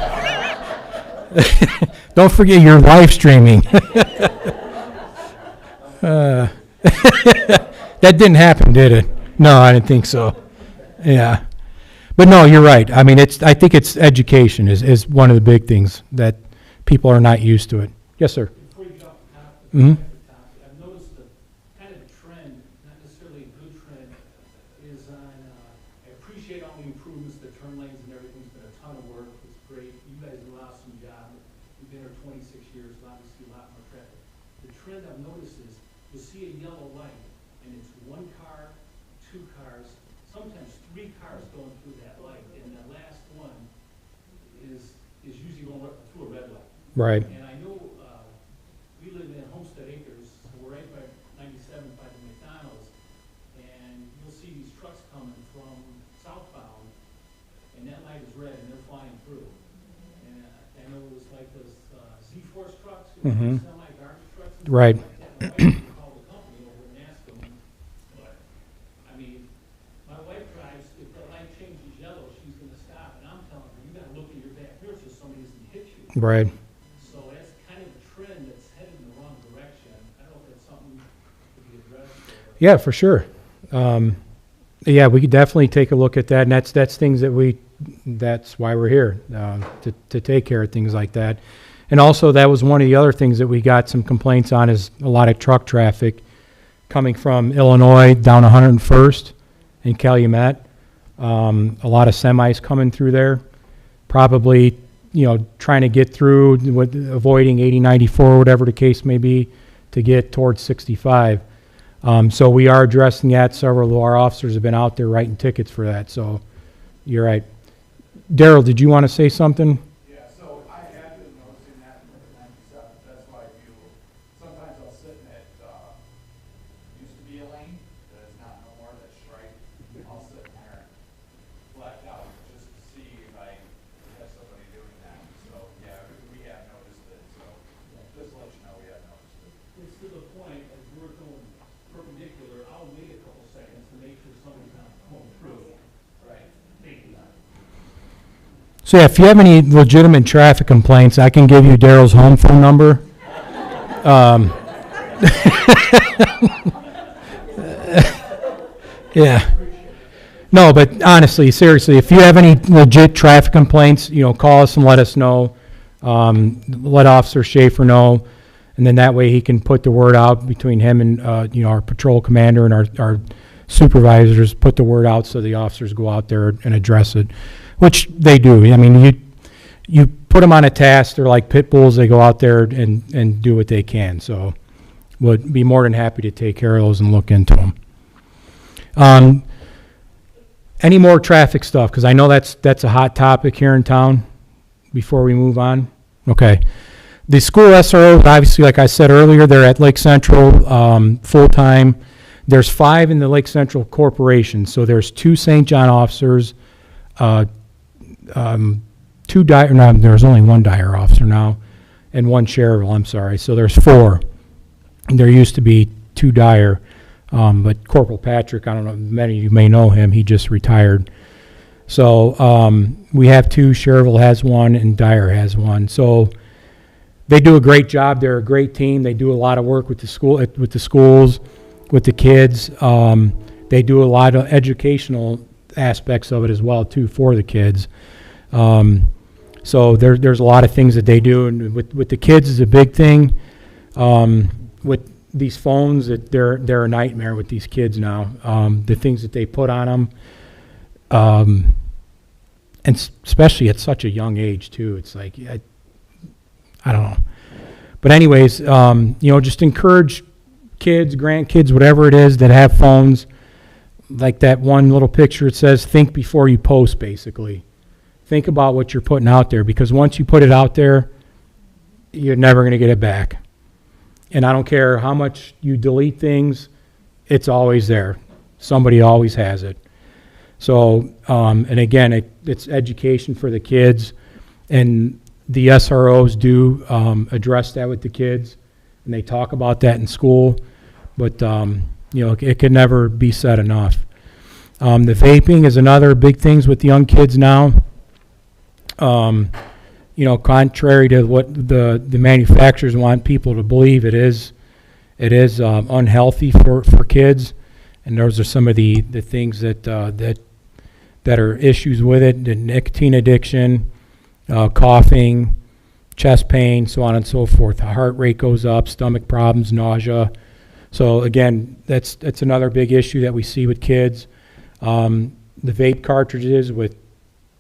Don't forget you're live streaming. That didn't happen, did it? No, I didn't think so. Yeah. But no, you're right. I mean, I think it's education is one of the big things that people are not used to it. Yes, sir. Before you get off the top, Mhm. I've noticed a kind of a trend, not necessarily a good trend, is on, I appreciate all the improvements, the turn lanes and everything's been a ton of work, it's great. You guys do an awesome job. You've been here 26 years, obviously a lot more traffic. The trend I've noticed is you'll see a yellow light and it's 1 car, 2 cars, sometimes 3 cars going through that light, and the last one is usually going through a red light. Right. And I know, we live in Homestead Acres, so we're right by 97 by the McDonald's, and you'll see these trucks coming from southbound, and that light is red, and they're flying through. And I know it was like those Z-Force trucks, Mhm. semi-garbage trucks. and Right. stuff like that. My wife used to call the company over and ask them, but, I mean, my wife drives, if the light changes yellow, she's gonna stop, and I'm telling her, you gotta look at your back mirror so somebody doesn't hit you. Right. So that's kind of a trend that's headed in the wrong direction. I don't know if that's something to be addressed or. Yeah, for sure. Yeah, we could definitely take a look at that, and that's things that's why we're here, to take care of things like that. And also, that was one of the other things that we got some complaints on is a lot of truck traffic coming from Illinois down 101st in Calumet. A lot of semis coming through there, probably, you know, trying to get through, avoiding 80, 94, whatever the case may be, to get towards 65. So we are addressing that. Several of our officers have been out there writing tickets for that, so you're right. Daryl, did you want to say something? Yeah, so I have been noticing that in 97, that's why I feel, sometimes I'll sit in it, used to be a lane, that is not no more, that stripe, I'll sit in there black out, just to see if I have somebody doing that, so, yeah, we have noticed it, so, just to let you know, we have noticed it. It's to the point, as we're going perpendicular, I'll wait a couple seconds to make sure somebody's not going through. Right. Thank you. So yeah, if you have any legitimate traffic complaints, I can give you Daryl's home phone number. Yeah. No, but honestly, seriously, if you have any legit traffic complaints, call us and let us know. Let Officer Schaefer know, and then that way he can put the word out between him and, our patrol commander and our supervisors, put the word out so the officers go out there and address it, which they do. I mean, you put them on a task, they're like pit bulls, they go out there and do what they can. So would be more than happy to take care of those and look into them. Any more traffic stuff? Because I know that's a hot topic here in town before we move on. Okay. The school SROs, obviously, like I said earlier, they're at Lake Central full-time. There's 5 in the Lake Central Corporation. So there's 2 St. John officers, 2 Dyer, no, there's only 1 Dyer officer now, and 1 Cherville, I'm sorry. So there's 4. And there used to be 2 Dyer. But Corporal Patrick, I don't know, many of you may know him, he just retired. So we have 2, Cherville has 1, and Dyer has 1. So they do a great job. They're a great team. They do a lot of work with the schools, with the kids. They do a lot of educational aspects of it as well, too, for the kids. So there's a lot of things that they do, and with the kids is a big thing. With these phones, that they're a nightmare with these kids now. The things that they put on them, and especially at such a young age too. It's like I don't know. But anyways, just encourage kids, grandkids, whatever it is that have phones. Like that one little picture, it says, "Think before you post." Basically, think about what you're putting out there, because once you put it out there, you're never going to get it back. And I don't care how much you delete things, it's always there. Somebody always has it. So, and again, it's education for the kids. And the SROs do address that with the kids. And they talk about that in school. But, it can never be said enough. The vaping is another big thing with the young kids now. Contrary to what the manufacturers want people to believe, it is unhealthy for kids, and those are some of the things that are issues with it: the nicotine addiction, coughing, chest pain, so on and so forth. The heart rate goes up, stomach problems, nausea. So again, that's another big issue that we see with kids. The vape cartridges with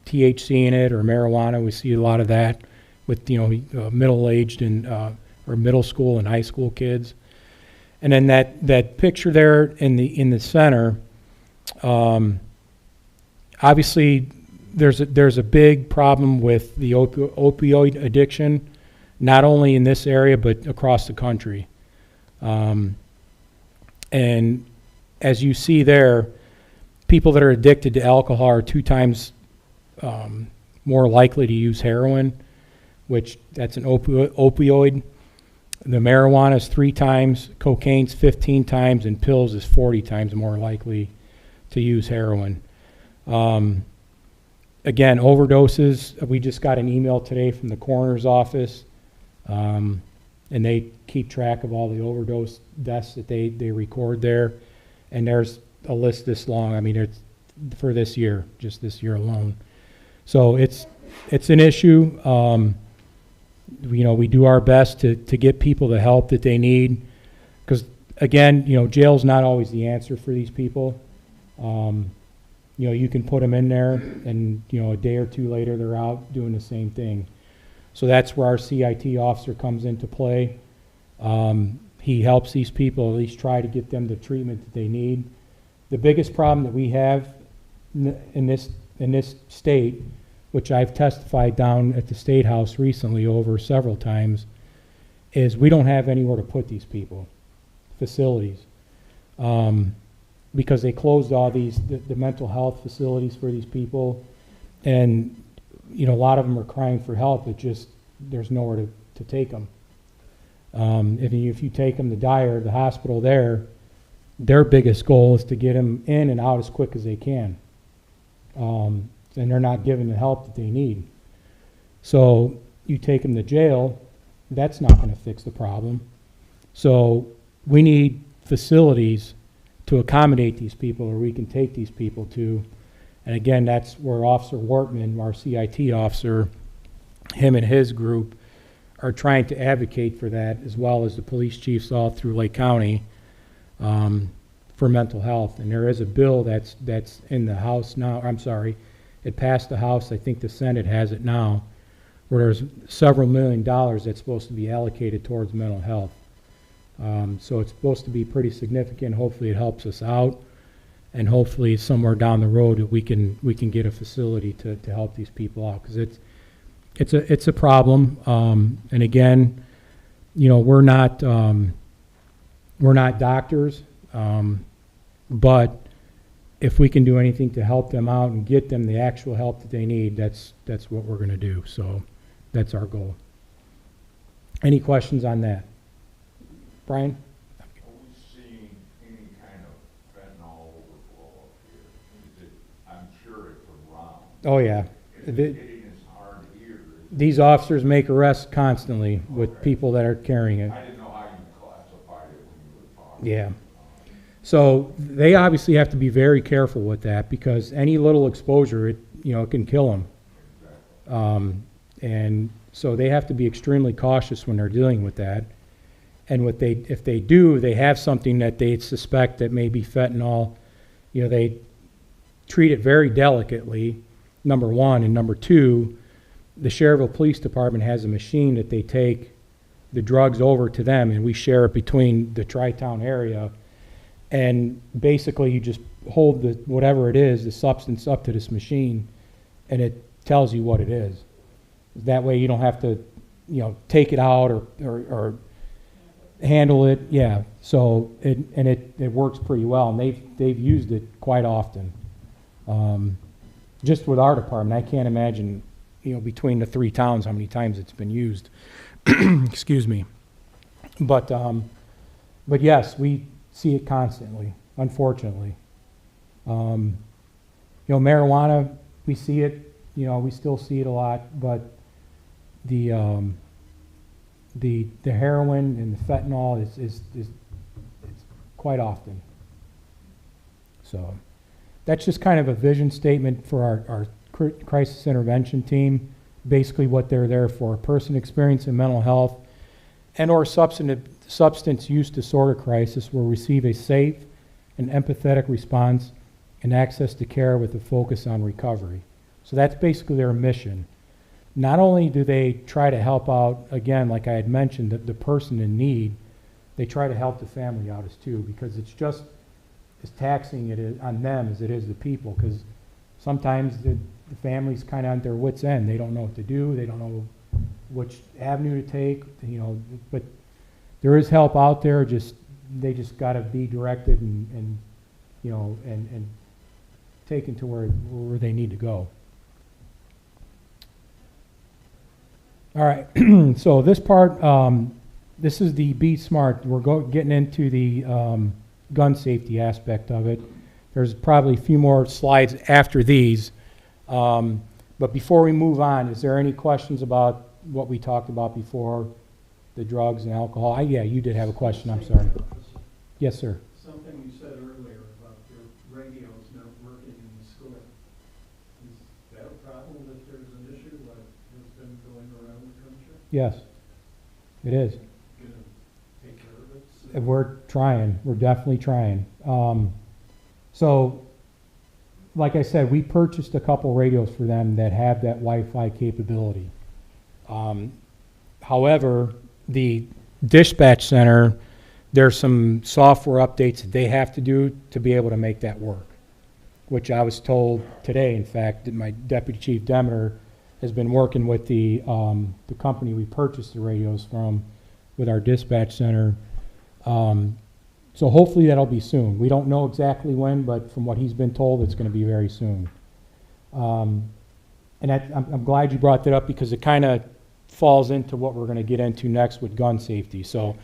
THC in it or marijuana, we see a lot of that with middle-aged and or middle school and high school kids. And then that picture there in the center, obviously there's a big problem with the opioid addiction, not only in this area but across the country. And as you see there, people that are addicted to alcohol are 2 times more likely to use heroin, which that's an opioid. The marijuana is 3 times, cocaine's 15 times, and pills is 40 times more likely to use heroin. Again, overdoses, we just got an email today from the coroner's office, and they keep track of all the overdose deaths that they record there, and there's a list this long. I mean, it's for this year, just this year alone. So it's an issue. We do our best to get people the help that they need, because again, jail's not always the answer for these people. You can put them in there, and a day or 2 later they're out doing the same thing. So that's where our CIT officer comes into play. He helps these people at least try to get them the treatment that they need. The biggest problem that we have in this state, which I've testified down at the State House recently over several times, is we don't have anywhere to put these people, facilities, because they closed all the mental health facilities for these people, and a lot of them are crying for help. It just, there's nowhere to take them. If you take them to Dyer, the hospital there, their biggest goal is to get them in and out as quick as they can. And they're not given the help that they need. So you take them to jail, that's not going to fix the problem. So we need facilities to accommodate these people, or we can take these people to, And again, that's where Officer Wortman, our CIT officer, him and his group are trying to advocate for that, as well as the police chiefs all through Lake County, for mental health. And there is a bill that's in the House now, I'm sorry, it passed the House, I think the Senate has it now, where there's several $1 million that's supposed to be allocated towards mental health. So it's supposed to be pretty significant. Hopefully it helps us out, and hopefully somewhere down the road that we can get a facility to help these people out, because it's a problem. And again, you know, we're not doctors, but if we can do anything to help them out and get them the actual help that they need, that's what we're going to do. So that's our goal. Any questions on that? Brian? Are we seeing any kind of fentanyl overflow up here? Is it, I'm sure it's around. Oh, yeah. Is it hitting us hard here? These officers make arrests constantly with people that are carrying it. I didn't know how you classified it when you were talking. Yeah. So they obviously have to be very careful with that, because any little exposure, it can kill them. Exactly. And so they have to be extremely cautious when they're dealing with that. And if they do, they have something that they suspect that may be fentanyl, they treat it very delicately, number one. And number two, the Schererville Police Department has a machine that they take the drugs over to them, and we share it between the Tri-Town area. And basically you just hold whatever it is, the substance, up to this machine, and it tells you what it is. That way you don't have to, take it out or handle it. Yeah. So it works pretty well, and they've used it quite often. Just with our department, I can't imagine, between the 3 towns how many times it's been used. Excuse me. But yes, we see it constantly, unfortunately. Marijuana, we see it, we still see it a lot, but the heroin and the fentanyl is quite often. So that's just kind of a vision statement for our crisis intervention team, basically what they're there for: a person experiencing mental health and or substance use disorder crisis will receive a safe and empathetic response and access to care with a focus on recovery. So that's basically their mission. Not only do they try to help out, again, like I had mentioned, the person in need, they try to help the family out as too, because it's just as taxing it is on them as it is the people, because sometimes the family's kind of on their wits' end. They don't know what to do. They don't know which avenue to take, but there is help out there. They just got to be directed and taken to where they need to go. All right. So this part, this is the Be Smart. We're getting into the gun safety aspect of it. There's probably a few more slides after these. But before we move on, is there any questions about what we talked about before, the drugs and alcohol? Yeah, you did have a question. I'm sorry. Yes, sir. Something you said earlier about your radios not working in the school. Is that a problem, that there's an issue like has been going around the country? Yes, it is. Gonna take care of it? So- And we're trying. We're definitely trying. So, like I said, we purchased a couple radios for them that have that Wi-Fi capability. However, the dispatch center, there's some software updates that they have to do to be able to make that work, which I was told today, in fact, that my Deputy Chief Demeter has been working with the company we purchased the radios from, with our dispatch center. So hopefully that'll be soon. We don't know exactly when, but from what he's been told, it's going to be very soon. And I'm glad you brought that up, because it kind of falls into what we're going to get into next with gun safety. So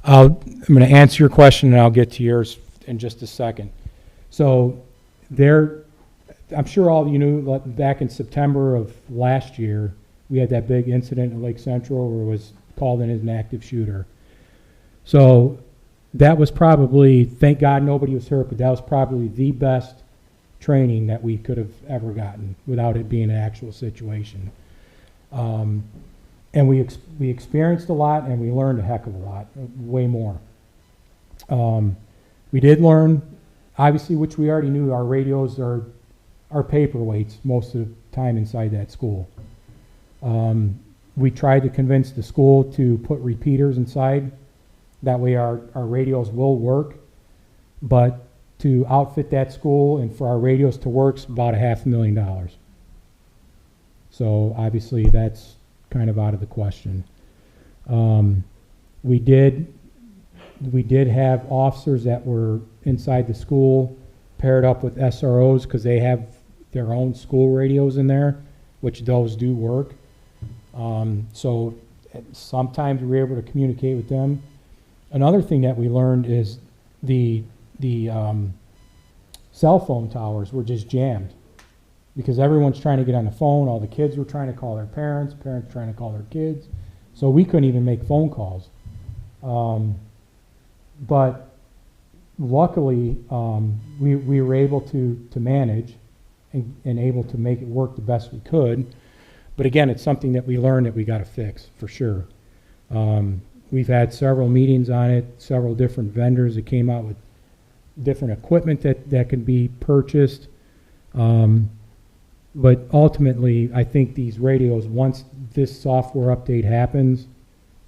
I'm going to answer your question, and I'll get to yours in just a second. So I'm sure all of you knew, back in September of last year, we had that big incident in Lake Central where it was called in as an active shooter. So that was probably, thank God nobody was hurt, but that was probably the best training that we could have ever gotten without it being an actual situation. And we experienced a lot, and we learned a heck of a lot, way more. We did learn, obviously, which we already knew, our radios are paperweights most of the time inside that school. We tried to convince the school to put repeaters inside. That way our radios will work. But to outfit that school and for our radios to work is about $500,000. So obviously that's kind of out of the question. We did have officers that were inside the school paired up with SROs because they have their own school radios in there, which those do work. So sometimes we were able to communicate with them. Another thing that we learned is the cell phone towers were just jammed because everyone's trying to get on the phone. All the kids were trying to call their parents, parents trying to call their kids. So we couldn't even make phone calls. But luckily, we were able to manage and able to make it work the best we could. But again, it's something that we learned that we got to fix for sure. We've had several meetings on it, several different vendors that came out with different equipment that can be purchased. But ultimately, I think these radios, once this software update happens,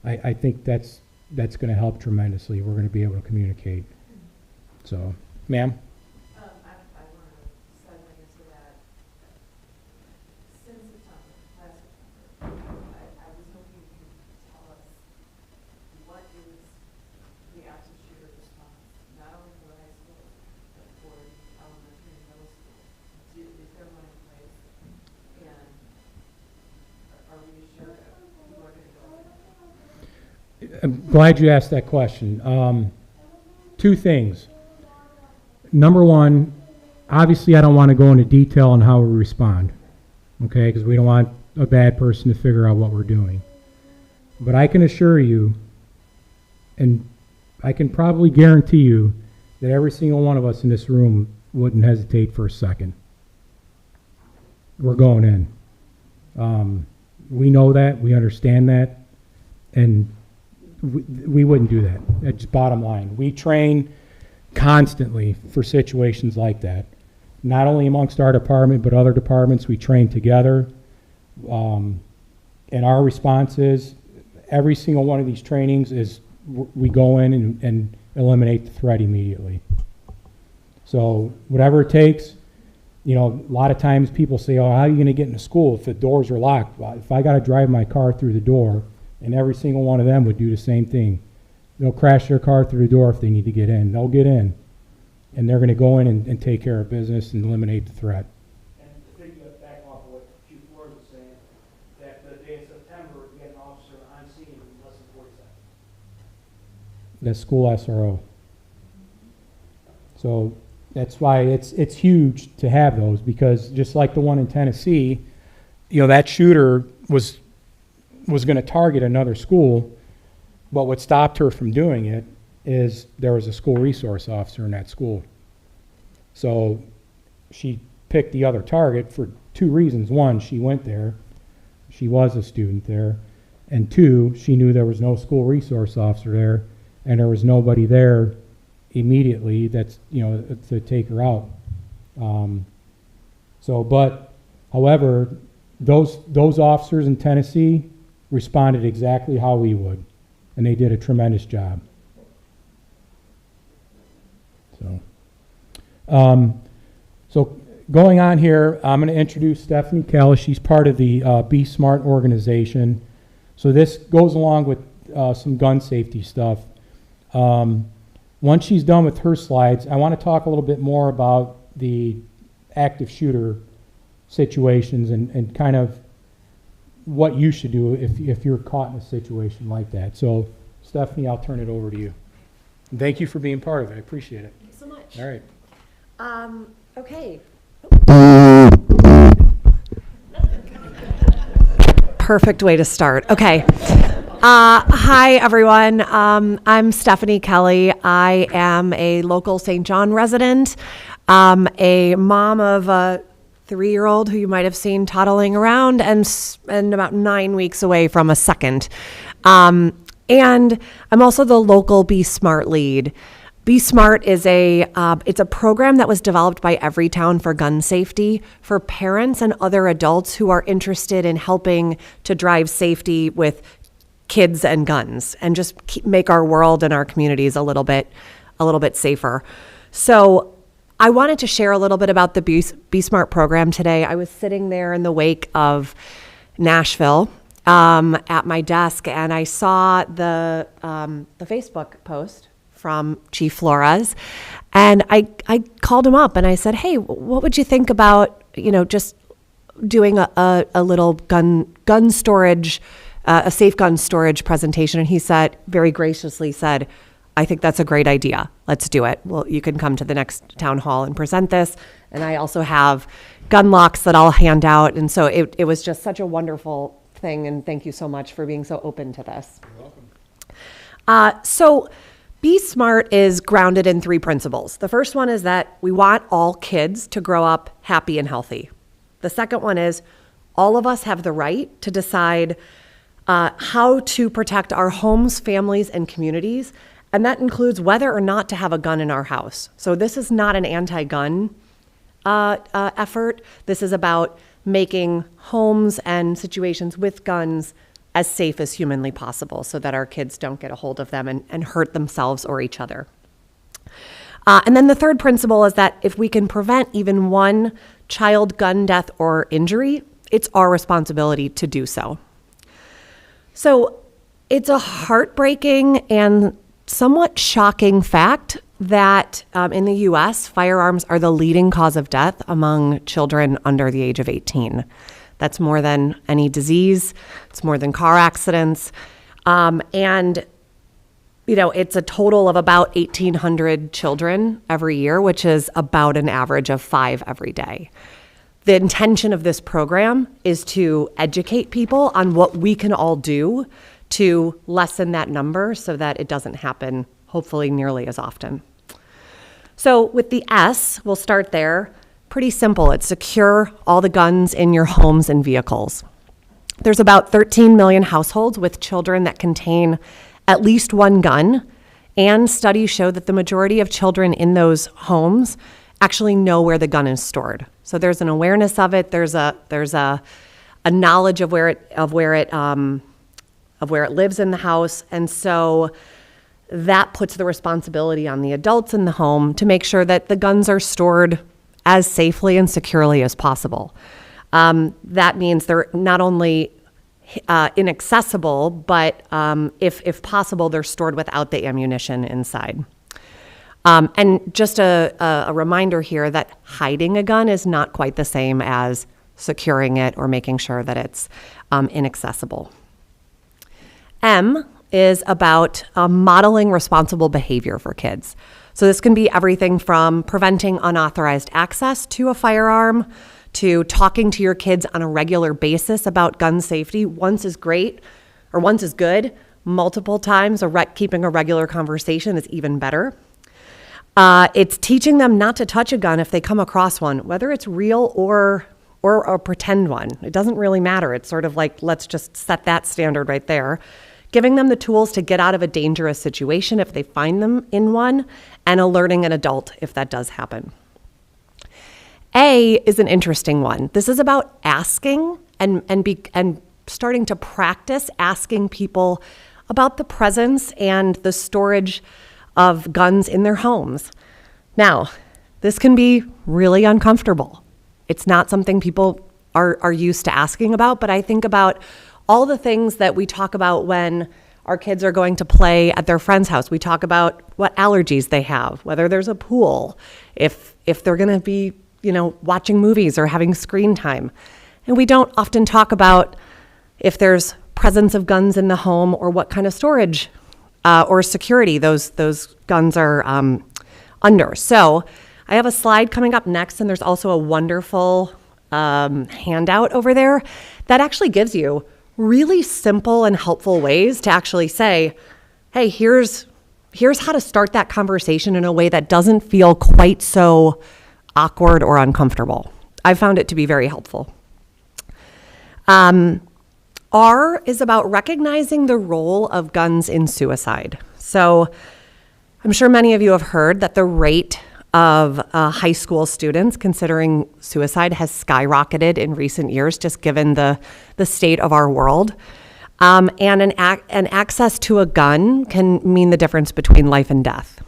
I think that's going to help tremendously. We're going to be able to communicate. So, ma'am? I wanted to slightly answer that. Since September, last September, I was hoping you could tell us what is the active shooter response, not only for high school, but for elementary and middle school. Is there one in place? And are we sure that people are going to go with it? I'm glad you asked that question. Two things. Number one, obviously I don't want to go into detail on how we respond, okay, because we don't want a bad person to figure out what we're doing. But I can assure you, and I can probably guarantee you, that every single one of us in this room wouldn't hesitate for a second. We're going in. We know that, we understand that, and we wouldn't do that. That's bottom line. We train constantly for situations like that. Not only amongst our department, but other departments, we train together. And our response is, every single one of these trainings is we go in and eliminate the threat immediately. So whatever it takes, you know, a lot of times people say, oh, how are you going to get into school if the doors are locked? Well, if I got to drive my car through the door, and every single one of them would do the same thing. They'll crash their car through the door if they need to get in. They'll get in. And they're going to go in and take care of business and eliminate the threat. And to think back off of what Chief Flores was saying, that the day in September, we had an officer on scene in less than 40 seconds. That's school SRO. So that's why it's huge to have those, because just like the one in Tennessee, you know, that shooter was going to target another school, but what stopped her from doing it is there was a school resource officer in that school. So she picked the other target for two reasons. One, she went there. She was a student there. And two, she knew there was no school resource officer there, and there was nobody there immediately that's, you know, to take her out. But however, those officers in Tennessee responded exactly how we would, and they did a tremendous job. So going on here, I'm going to introduce Stephanie Kelly. She's part of the Be Smart organization. So this goes along with some gun safety stuff. Once she's done with her slides, I want to talk a little bit more about the active shooter situations and kind of what you should do if you're caught in a situation like that. So, Stephanie, I'll turn it over to you. And thank you for being part of it. I appreciate it. Thank you so much. All right. Okay. Perfect way to start. Okay. Hi, everyone. I'm Stephanie Kelly. I am a local St. John resident, a mom of a 3-year-old who you might have seen toddling around, and about 9 weeks away from a second. And I'm also the local Be Smart lead. Be Smart is it's a program that was developed by Everytown for gun safety for parents and other adults who are interested in helping to drive safety with kids and guns, and just make our world and our communities a little bit safer. So I wanted to share a little bit about the Be Smart program today. I was sitting there in the wake of Nashville at my desk, and I saw the Facebook post from Chief Flores, and I called him up and I said, hey, what would you think about, just doing a little gun storage, a safe gun storage presentation? And he said, very graciously said, I think that's a great idea. Let's do it. Well, you can come to the next town hall and present this. And I also have gun locks that I'll hand out. And so it was just such a wonderful thing. And thank you so much for being so open to this. You're welcome. So Be Smart is grounded in 3 principles. The first one is that we want all kids to grow up happy and healthy. The second one is all of us have the right to decide how to protect our homes, families, and communities, and that includes whether or not to have a gun in our house. So this is not an anti-gun effort. This is about making homes and situations with guns as safe as humanly possible so that our kids don't get a hold of them and hurt themselves or each other. And then the third principle is that if we can prevent even one child gun death or injury, it's our responsibility to do so. So it's a heartbreaking and somewhat shocking fact that in the U.S., firearms are the leading cause of death among children under the age of 18. That's more than any disease. It's more than car accidents. And it's a total of about 1,800 children every year, which is about an average of 5 every day. The intention of this program is to educate people on what we can all do to lessen that number so that it doesn't happen, hopefully, nearly as often. So with the S, we'll start there. Pretty simple. It's secure all the guns in your homes and vehicles. There's about 13 million households with children that contain at least one gun, and studies show that the majority of children in those homes actually know where the gun is stored. So there's an awareness of it. There's a knowledge of where it lives in the house, and so that puts the responsibility on the adults in the home to make sure that the guns are stored as safely and securely as possible. That means they're not only inaccessible, but if possible, they're stored without the ammunition inside. And just a reminder here that hiding a gun is not quite the same as securing it or making sure that it's inaccessible. M is about modeling responsible behavior for kids. So this can be everything from preventing unauthorized access to a firearm to talking to your kids on a regular basis about gun safety. Once is great, or once is good. Multiple times, keeping a regular conversation is even better. It's teaching them not to touch a gun if they come across one, whether it's real or a pretend one. It doesn't really matter. It's sort of like, let's just set that standard right there. Giving them the tools to get out of a dangerous situation if they find them in one, and alerting an adult if that does happen. A is an interesting one. This is about asking and starting to practice asking people about the presence and the storage of guns in their homes. Now, this can be really uncomfortable. It's not something people are used to asking about, but I think about all the things that we talk about when our kids are going to play at their friend's house. We talk about what allergies they have, whether there's a pool, if they're going to be, watching movies or having screen time. And we don't often talk about if there's presence of guns in the home or what kind of storage or security those guns are under. So I have a slide coming up next, and there's also a wonderful handout over there that actually gives you really simple and helpful ways to actually say, hey, here's how to start that conversation in a way that doesn't feel quite so awkward or uncomfortable. I found it to be very helpful. R is about recognizing the role of guns in suicide. So I'm sure many of you have heard that the rate of high school students considering suicide has skyrocketed in recent years, just given the state of our world. And an access to a gun can mean the difference between life and death.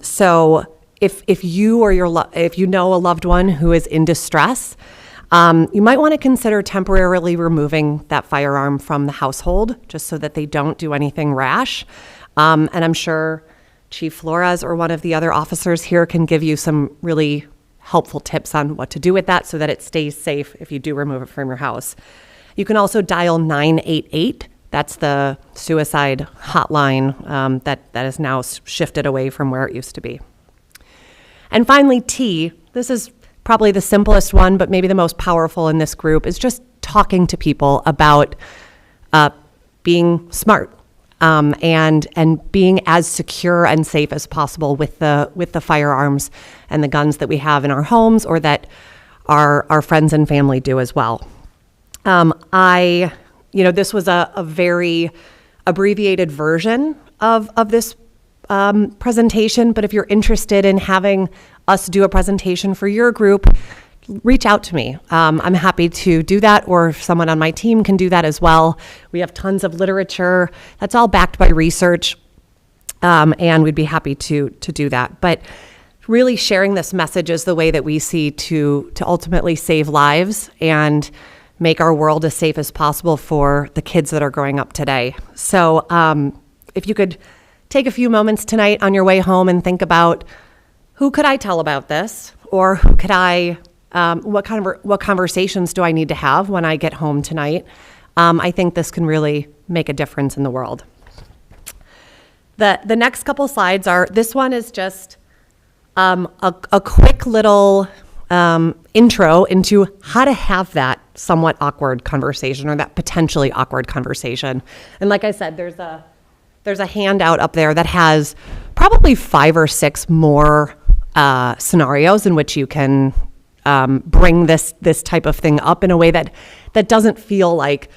So if you or if you know a loved one who is in distress, you might want to consider temporarily removing that firearm from the household, just so that they don't do anything rash. And I'm sure Chief Flores or one of the other officers here can give you some really helpful tips on what to do with that so that it stays safe if you do remove it from your house. You can also dial 988. That's the suicide hotline that is now shifted away from where it used to be. And finally, T, this is probably the simplest one, but maybe the most powerful in this group, is just talking to people about being smart and being as secure and safe as possible with the firearms and the guns that we have in our homes or that our friends and family do as well. This was a very abbreviated version of this presentation, but if you're interested in having us do a presentation for your group, reach out to me. I'm happy to do that, or if someone on my team can do that as well. We have tons of literature that's all backed by research, and we'd be happy to do that. But really sharing this message is the way that we see to ultimately save lives and make our world as safe as possible for the kids that are growing up today. So if you could take a few moments tonight on your way home and think about, who could I tell about this? Or who could what conversations do I need to have when I get home tonight? I think this can really make a difference in the world. The next couple slides this one is just a quick little intro into how to have that somewhat awkward conversation or that potentially awkward conversation. And like I said, there's a handout up there that has probably 5 or 6 more scenarios in which you can bring this type of thing up in a way that doesn't feel like,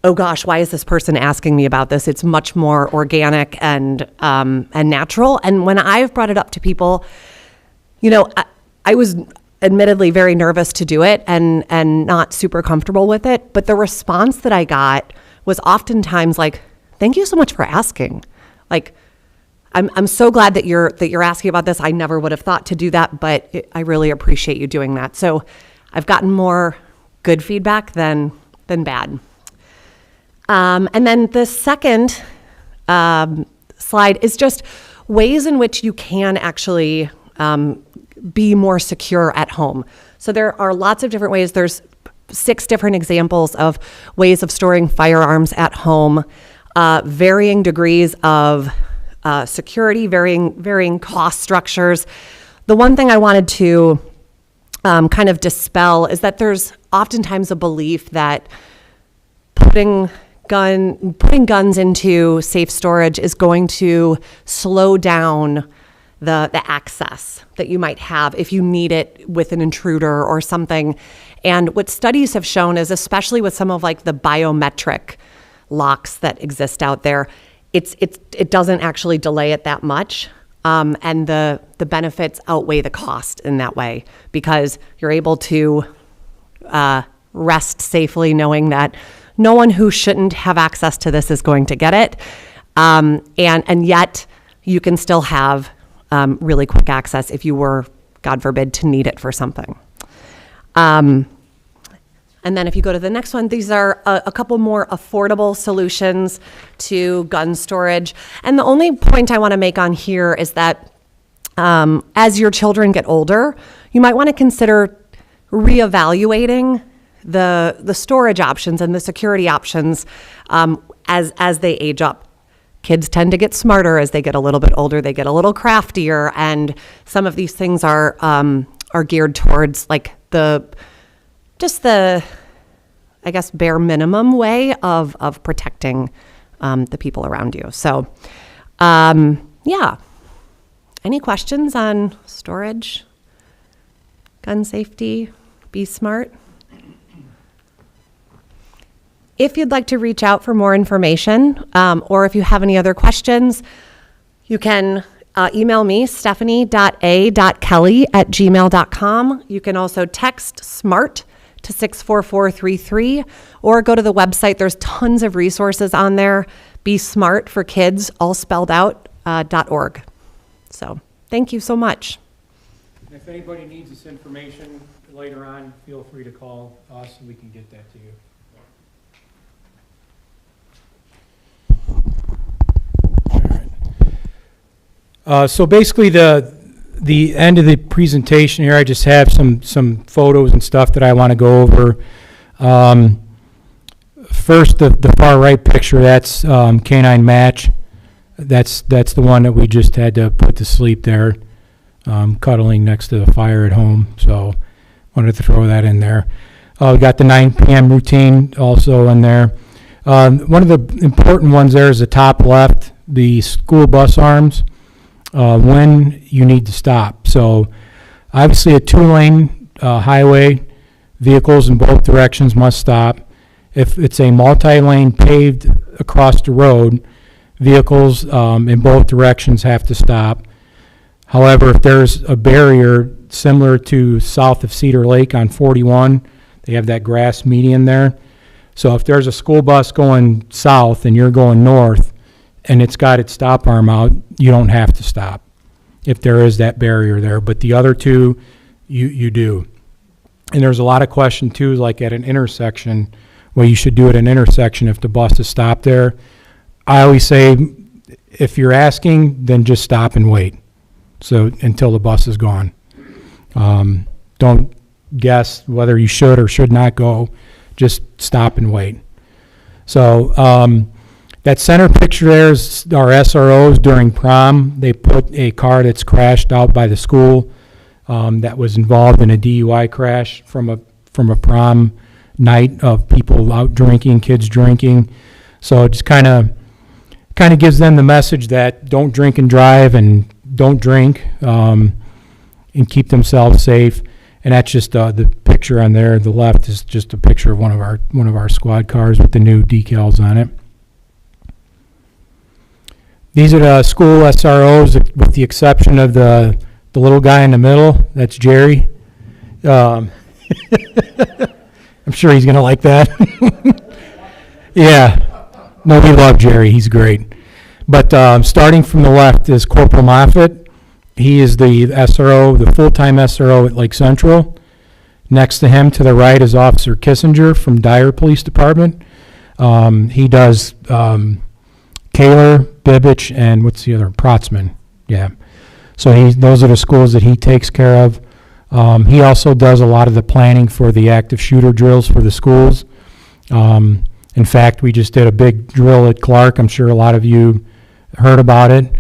oh gosh, why is this person asking me about this? It's much more organic and natural. And when I've brought it up to people, I was admittedly very nervous to do it and not super comfortable with it. But the response that I got was oftentimes like, thank you so much for asking. Like, I'm so glad that you're asking about this. I never would have thought to do that, but I really appreciate you doing that. So I've gotten more good feedback than bad. And then the second slide is just ways in which you can actually be more secure at home. So there are lots of different ways. There's 6 different examples of ways of storing firearms at home, varying degrees of security, varying cost structures. The one thing I wanted to kind of dispel is that there's oftentimes a belief that putting guns into safe storage is going to slow down the access that you might have if you need it with an intruder or something. And what studies have shown is, especially with some of like the biometric locks that exist out there, it doesn't actually delay it that much. And the benefits outweigh the cost in that way, because you're able to rest safely knowing that no one who shouldn't have access to this is going to get it. And yet you can still have really quick access if you were, God forbid, to need it for something. And then if you go to the next one, these are a couple more affordable solutions to gun storage. And the only point I want to make on here is that as your children get older, you might want to consider reevaluating the storage options and the security options as they age up. Kids tend to get smarter as they get a little bit older. They get a little craftier, and some of these things are geared towards like the I guess, bare minimum way of protecting the people around you. So, yeah. Any questions on storage, gun safety, be smart? If you'd like to reach out for more information, or if you have any other questions, you can email me, stephanie.a.kelly@gmail.com. You can also text SMART to 64433, or go to the website. There's tons of resources on there. Be Smart for Kids, all spelled out, .org. So thank you so much. And if anybody needs this information later on, feel free to call us and we can get that to you. So basically, the end of the presentation here, I just have some photos and stuff that I want to go over. First, the far right picture, that's Canine Match. That's the one that we just had to put to sleep there, cuddling next to the fire at home. So wanted to throw that in there. We got the 9 p.m. routine also in there. One of the important ones there is the top left, the school bus arms. When you need to stop. So obviously a 2-lane highway, vehicles in both directions must stop. If it's a multi-lane paved across the road, vehicles in both directions have to stop. However, if there's a barrier similar to south of Cedar Lake on 41, they have that grass median there. So if there's a school bus going south and you're going north, and it's got its stop arm out, you don't have to stop if there is that barrier there. But the other two, you do. And there's a lot of question too, like at an intersection, what you should do at an intersection if the bus is stopped there. I always say, if you're asking, then just stop and wait. So until the bus is gone. Don't guess whether you should or should not go. Just stop and wait. So, that center picture there is our SROs during prom. They put a car that's crashed out by the school that was involved in a DUI crash from a prom night of people out drinking, kids drinking. So it just kind of gives them the message that don't drink and drive and don't drink and keep themselves safe. And that's just the picture on there. The left is just a picture of one of our squad cars with the new decals on it. These are the school SROs, with the exception of the little guy in the middle. That's Jerry. I'm sure he's going to like that. Yeah. No, we love Jerry. He's great. But starting from the left is Corporal Moffitt. He is the SRO, the full-time SRO at Lake Central. Next to him to the right is Officer Kissinger from Dyer Police Department. He does Kaler, Bibbich, and what's the other? Protzman. Yeah. So those are the schools that he takes care of. He also does a lot of the planning for the active shooter drills for the schools. In fact, we just did a big drill at Clark. I'm sure a lot of you heard about it.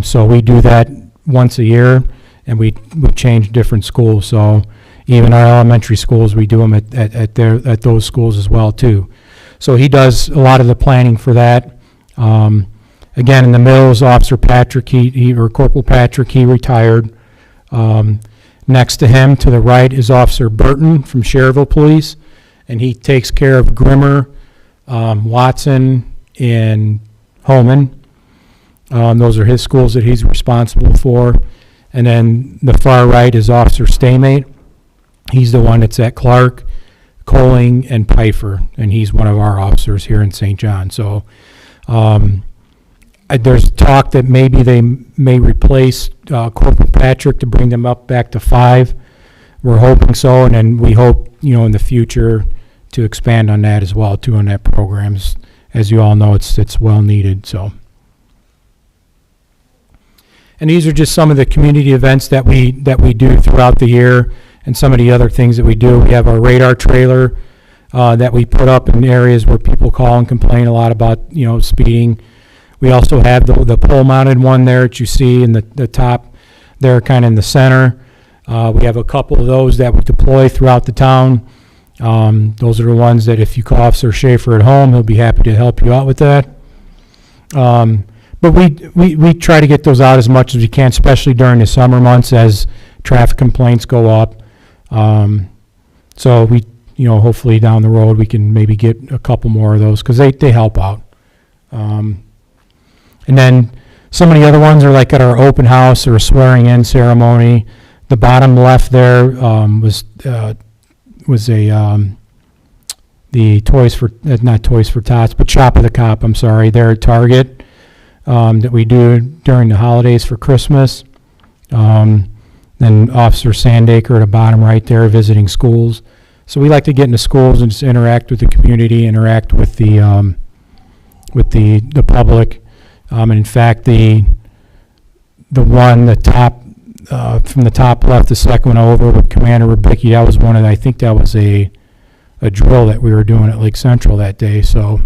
So we do that once a year, and we change different schools. So even our elementary schools, we do them at those schools as well too. So he does a lot of the planning for that. Again, in the middle is Officer Patrick, or Corporal Patrick, he retired. Next to him, to the right, is Officer Burton from Cherville Police, and he takes care of Grimmer, Watson, and Holman. Those are his schools that he's responsible for. And then the far right is Officer Staymate. He's the one that's at Clark, Coling, and Pfeiffer, and he's one of our officers here in St. John. So there's talk that maybe they may replace Corporal Patrick to bring them up back to 5. We're hoping so, and then we hope, in the future to expand on that as well, too, on that program. As you all know, it's well needed, so. And these are just some of the community events that we do throughout the year, and some of the other things that we do. We have our radar trailer that we put up in areas where people call and complain a lot about, speeding. We also have the pole-mounted one there that you see in the top there, kind of in the center. We have a couple of those that we deploy throughout the town. Those are the ones that if you call Officer Schaefer at home, he'll be happy to help you out with that. But we try to get those out as much as we can, especially during the summer months as traffic complaints go up. So we, hopefully down the road, we can maybe get a couple more of those because they help out. And then some of the other ones are like at our open house or a swearing-in ceremony. The bottom left there was the Toys for, not Toys for Tots, but Shop of the Cop, I'm sorry. They're at Target that we do during the holidays for Christmas. Then Officer Sandaker at the bottom right there visiting schools. So we like to get into schools and just interact with the community, interact with the public. And in fact, the top from the top left, the second one over with Commander Rubicki, that was one of I think that was a drill that we were doing at Lake Central that day. So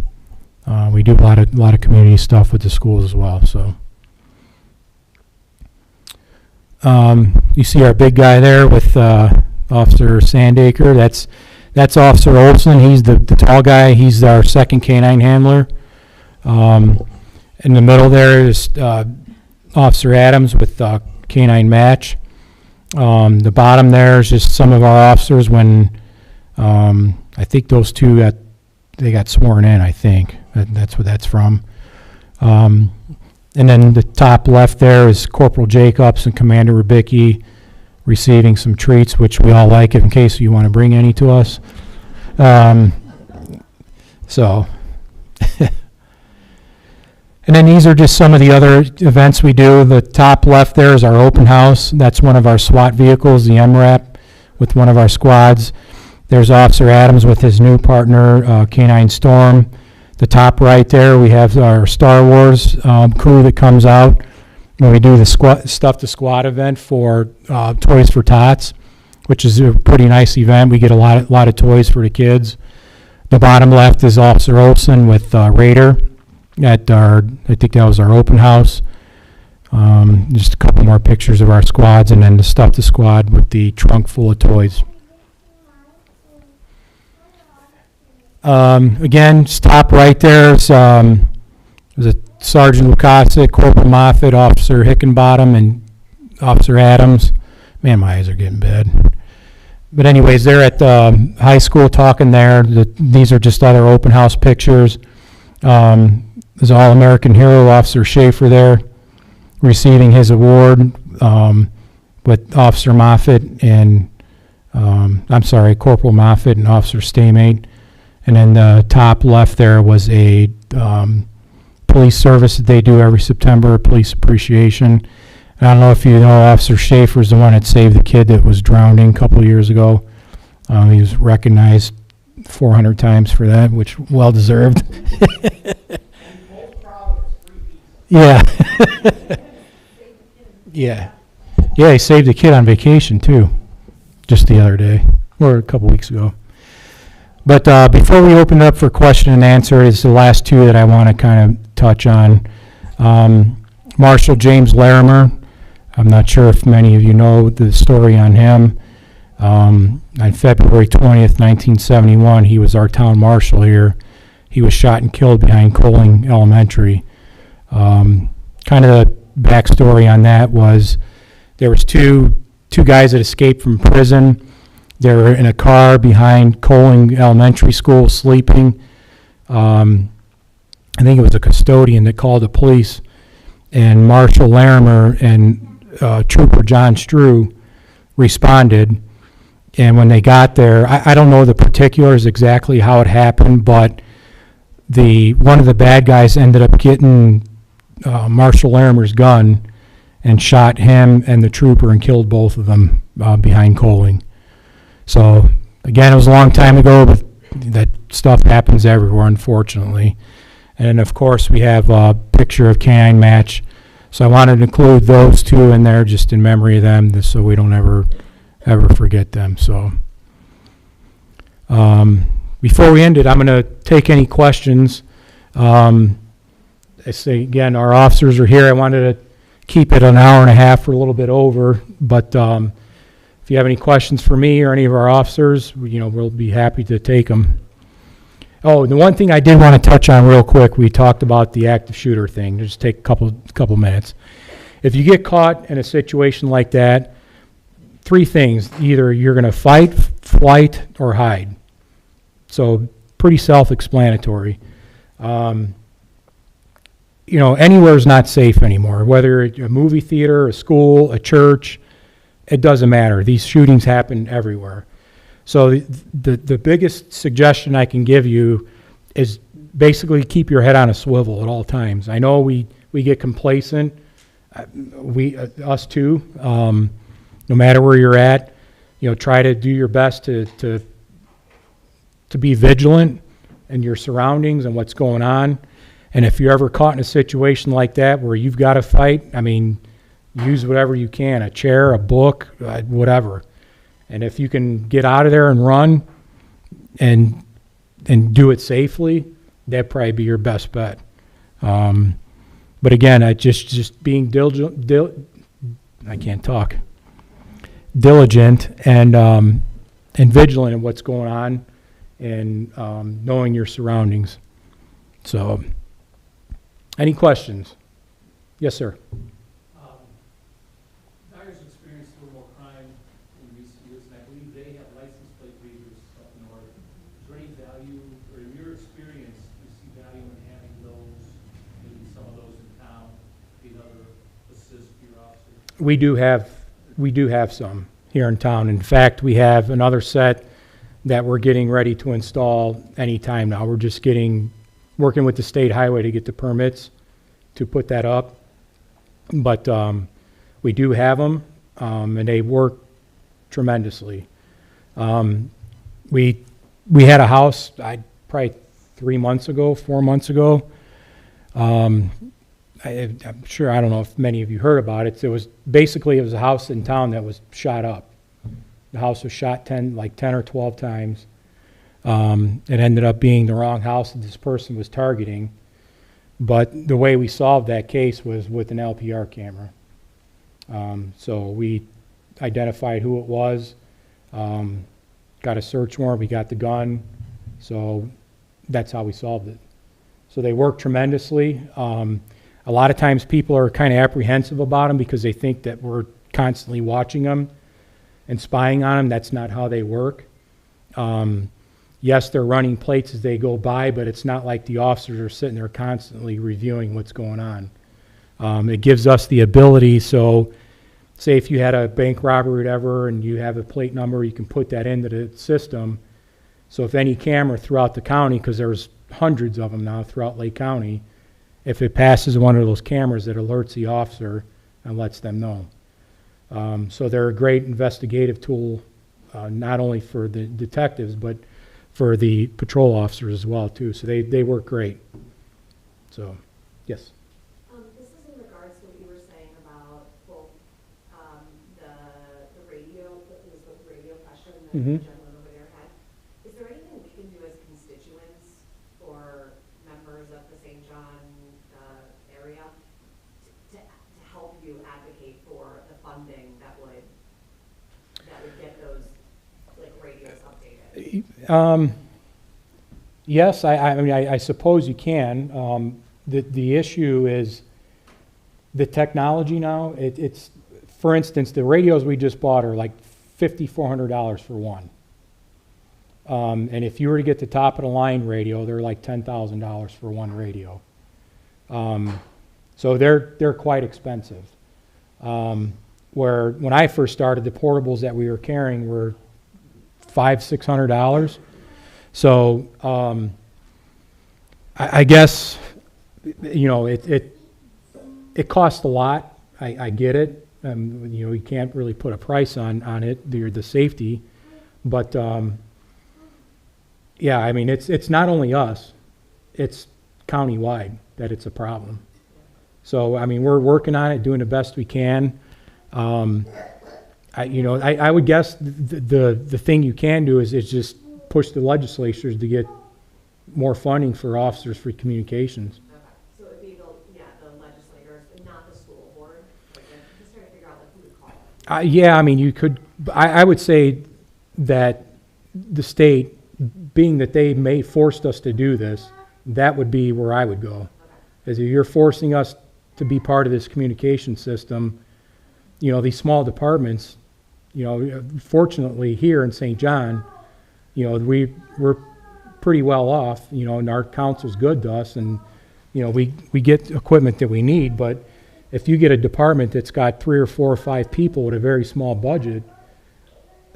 we do a lot of community stuff with the schools as well. So you see our big guy there with Officer Sandaker. That's Officer Olson. He's the tall guy. He's our second canine handler. In the middle there is Officer Adams with Canine Match. The bottom there is just some of our officers when I think those two got sworn in, I think. That's what that's from. And then the top left there is Corporal Jacobs and Commander Rubicki receiving some treats, which we all like in case you want to bring any to us. So... And then these are just some of the other events we do. The top left there is our open house. That's one of our SWAT vehicles, the MRAP, with one of our squads. There's Officer Adams with his new partner, Canine Storm. The top right there, we have our Star Wars crew that comes out when we do the Stuff the Squad event for Toys for Tots, which is a pretty nice event. We get a lot of toys for the kids. The bottom left is Officer Olson with Raider. I think that was our open house. Just a couple more pictures of our squads, and then the Stuff the Squad with the trunk full of toys. Again, stop right there. There's a Sergeant Lukasic, Corporal Moffitt, Officer Hickenbottom, and Officer Adams. Man, my eyes are getting bad. But anyways, they're at the high school talking there. These are just other open house pictures. There's All-American Hero, Officer Schaefer there, receiving his award with Officer Moffitt and, Corporal Moffitt and Officer Staymate. And then the top left there was a police service that they do every September, police appreciation. And I don't know if you know, Officer Schaefer's the one that saved the kid that was drowning a couple of years ago. He was recognized 400 times for that, which well-deserved. Yeah. Yeah. Yeah, he saved a kid on vacation, too, just the other day, or a couple weeks ago. But before we open it up for question and answer, it's the last two that I want to kind of touch on. Marshal James Larimer, I'm not sure if many of you know the story on him. On February 20th, 1971, he was our town marshal here. He was shot and killed behind Coling Elementary. Kind of the backstory on that was there was two guys that escaped from prison. They were in a car behind Coling Elementary School sleeping. I think it was a custodian that called the police, and Marshal Larimer and Trooper John Strew responded. And when they got there, I don't know the particulars exactly how it happened, but one of the bad guys ended up getting Marshal Larimer's gun and shot him and the trooper and killed both of them behind Coling. So, again, it was a long time ago, but that stuff happens everywhere, unfortunately. And, of course, we have a picture of Canine Match. So I wanted to include those two in there just in memory of them, just so we don't ever forget them. So before we end it, I'm going to take any questions. I say, again, our officers are here. I wanted to keep it an hour and a half or a little bit over, but If you have any questions for me or any of our officers, we'll be happy to take them. Oh, the one thing I did want to touch on real quick, we talked about the active shooter thing. Just take a couple minutes. If you get caught in a situation like that, 3 things. Either you're going to fight, flight, or hide. So pretty self-explanatory. Anywhere is not safe anymore, whether it's a movie theater, a school, a church, it doesn't matter. These shootings happen everywhere. So the biggest suggestion I can give you is basically keep your head on a swivel at all times. I know we get complacent, us too. No matter where you're at, try to do your best to be vigilant in your surroundings and what's going on. And if you're ever caught in a situation like that where you've got to fight, use whatever you can, a chair, a book, whatever. And if you can get out of there and run and do it safely, that'd probably be your best bet. But again, just being diligent and vigilant in what's going on and knowing your surroundings. So, any questions? Yes, sir. Dyer's experienced a little more crime in recent years, and I believe they have license plate readers up north. Is there any value, or in your experience, do you see value in having those, maybe some of those in town, be another assist for your officers? We do have some here in town. In fact, we have another set that we're getting ready to install anytime now. We're just working with the state highway to get the permits to put that up. But we do have them, and they work tremendously. We had a house, probably 4 months ago. I'm sure, I don't know if many of you heard about it. It was a house in town that was shot up. The house was shot 10 or 12 times. It ended up being the wrong house that this person was targeting. But the way we solved that case was with an LPR camera. So we identified who it was, got a search warrant, we got the gun. So that's how we solved it. So they work tremendously. A lot of times people are kind of apprehensive about them because they think that we're constantly watching them and spying on them. That's not how they work. Yes, they're running plates as they go by, but it's not like the officers are sitting there constantly reviewing what's going on. It gives us the ability, so say if you had a bank robbery or whatever and you have a plate number, you can put that into the system. So if any camera throughout the county, because there's hundreds of them now throughout Lake County, if it passes one of those cameras, it alerts the officer and lets them know. So they're a great investigative tool, not only for the detectives, but for the patrol officers as well, too. So they work great. So, yes. This is in regards to what you were saying about both the radio, the radio question that the gentleman over there had. Is there anything we can do as constituents or members of the St. John area to help you advocate for the funding that would get those radios updated? Yes, I suppose you can. The issue is the technology now. It's for instance, the radios we just bought are like $5,400 for one. And if you were to get the top of the line radio, they're like $10,000 for one radio. So they're quite expensive. Where when I first started, the portables that we were carrying were $500-600. So I guess it costs a lot. I get it. You can't really put a price on it, the safety, but yeah, it's not only us, it's countywide that it's a problem. So we're working on it, doing the best we can. I would guess the thing you can do is just push the legislatures to get more funding for officers for communications. Okay, so it'd be the legislators, and not the school board? I'm just trying to figure out who to call. Yeah, you could I would say that the state, being that they may forced us to do this, that would be where I would go. Is if you're forcing us to be part of this communication system, you know, these small departments, you know, fortunately here in St. John, you know, we're pretty well off, you know, and our council's good to us, and, you know, we get equipment that we need, but if you get a department that's got 3 or 4 or 5 people with a very small budget,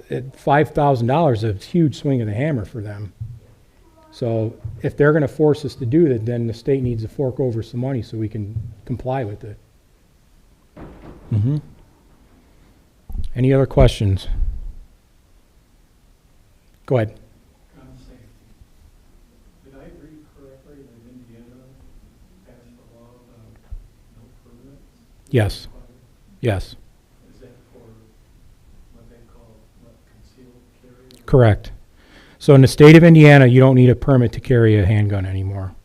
at $5,000 is a huge swing of the hammer for them. So if they're gonna force us to do that, then the state needs to fork over some money so we can comply with it. Any other questions? Go ahead. Gun safety. Did I read correctly that Indiana passed a law about no permits? Yes, yes, Is that for what they call, what, concealed carry? correct. So in the state of Indiana, you don't need a permit to carry a handgun anymore.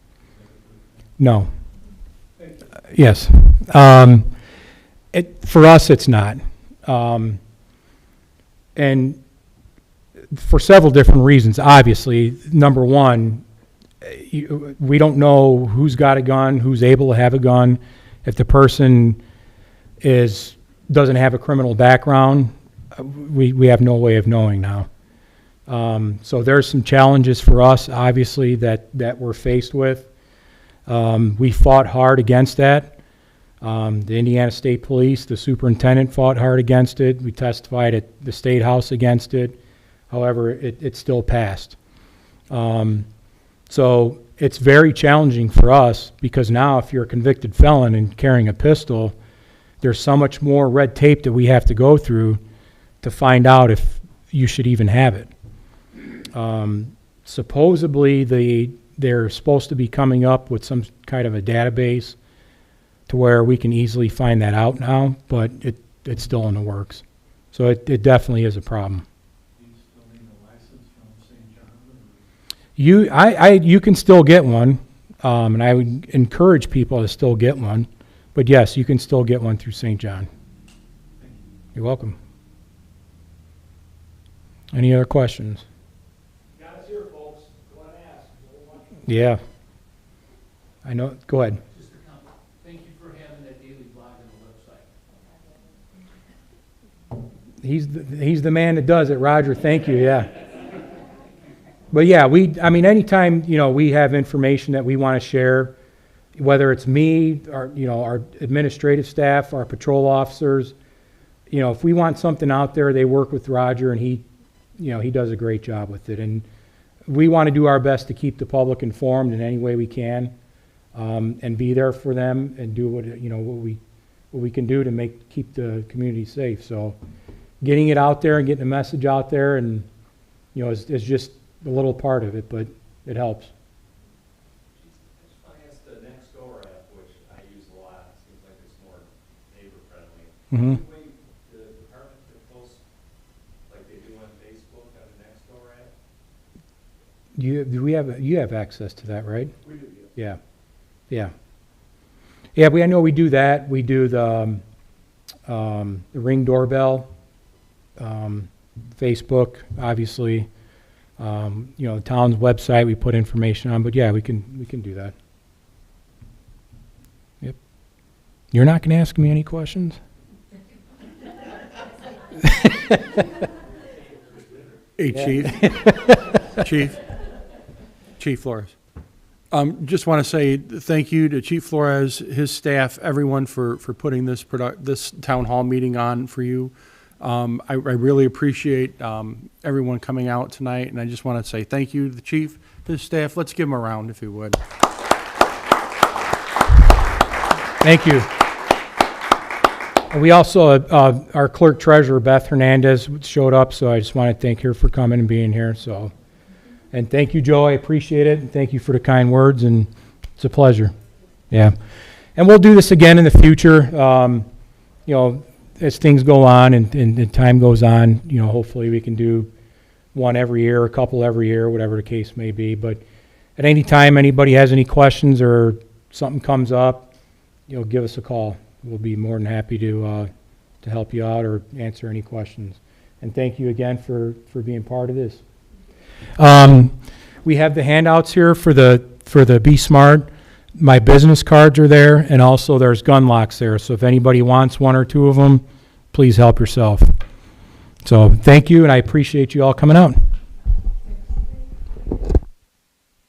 No. Yes. For us, it's not. And for several different reasons, obviously. Number one, we don't know who's got a gun, who's able to have a gun. If the person doesn't have a criminal background, we have no way of knowing now. So there's some challenges for us, obviously, that we're faced with. We fought hard against that. The Indiana State Police, the superintendent fought hard against it. We testified at the State House against it. However, it still passed. So it's very challenging for us because now if you're a convicted felon and carrying a pistol, there's so much more red tape that we have to go through to find out if you should even have it. Supposedly, they're supposed to be coming up with some kind of a database to where we can easily find that out now, but it's still in the works. So it definitely is a problem. Do you still need a license from St. John? Or? You can still get one, and I would encourage people to still get one. But yes, you can still get one through St. John. You're welcome. Any other questions? Got us here, folks. Go and ask. Yeah. I know. Go ahead. Just a comment. Thank you for having that daily blog on the website. He's the man that does it, Roger. Thank you. Yeah. But yeah, anytime, you know, we have information that we want to share, whether it's me, or, you know, our administrative staff, our patrol officers, you know, if we want something out there, they work with Roger, and he does a great job with it. And we want to do our best to keep the public informed in any way we can, and be there for them and do what we can do to keep the community safe. So getting it out there and getting the message out there, and, you know, is just a little part of it, but it helps. I just want to ask the Nextdoor app, which I use a lot. It seems like it's more neighbor-friendly. Mm-hmm. Any way the department could post like they do on Facebook on the Nextdoor app? You have access to that, right? We do, yes. Yeah. I know we do that. We do the Ring doorbell, Facebook, obviously. You know, the town's website we put information on, but yeah, we can do that. Yep. You're not going to ask me any questions? Hey, Chief. Chief Flores. Just want to say thank you to Chief Flores, his staff, everyone for putting this town hall meeting on for you. I really appreciate everyone coming out tonight, and I just want to say thank you to the chief, his staff. Let's give him a round, if you would. Thank you. And we also, our clerk treasurer, Beth Hernandez, showed up, so I just want to thank her for coming and being here. So, and thank you, Joe. I appreciate it. And thank you for the kind words, and it's a pleasure. Yeah. And we'll do this again in the future. You know, as things go on and time goes on, you know, hopefully we can do one every year, a couple every year, whatever the case may be. But at any time anybody has any questions or something comes up, you know, give us a call. We'll be more than happy to help you out or answer any questions. And thank you again for being part of this. We have the handouts here for the Be Smart. My business cards are there, and also there's gun locks there. So if anybody wants one or two of them, please help yourself. So thank you, and I appreciate you all coming out.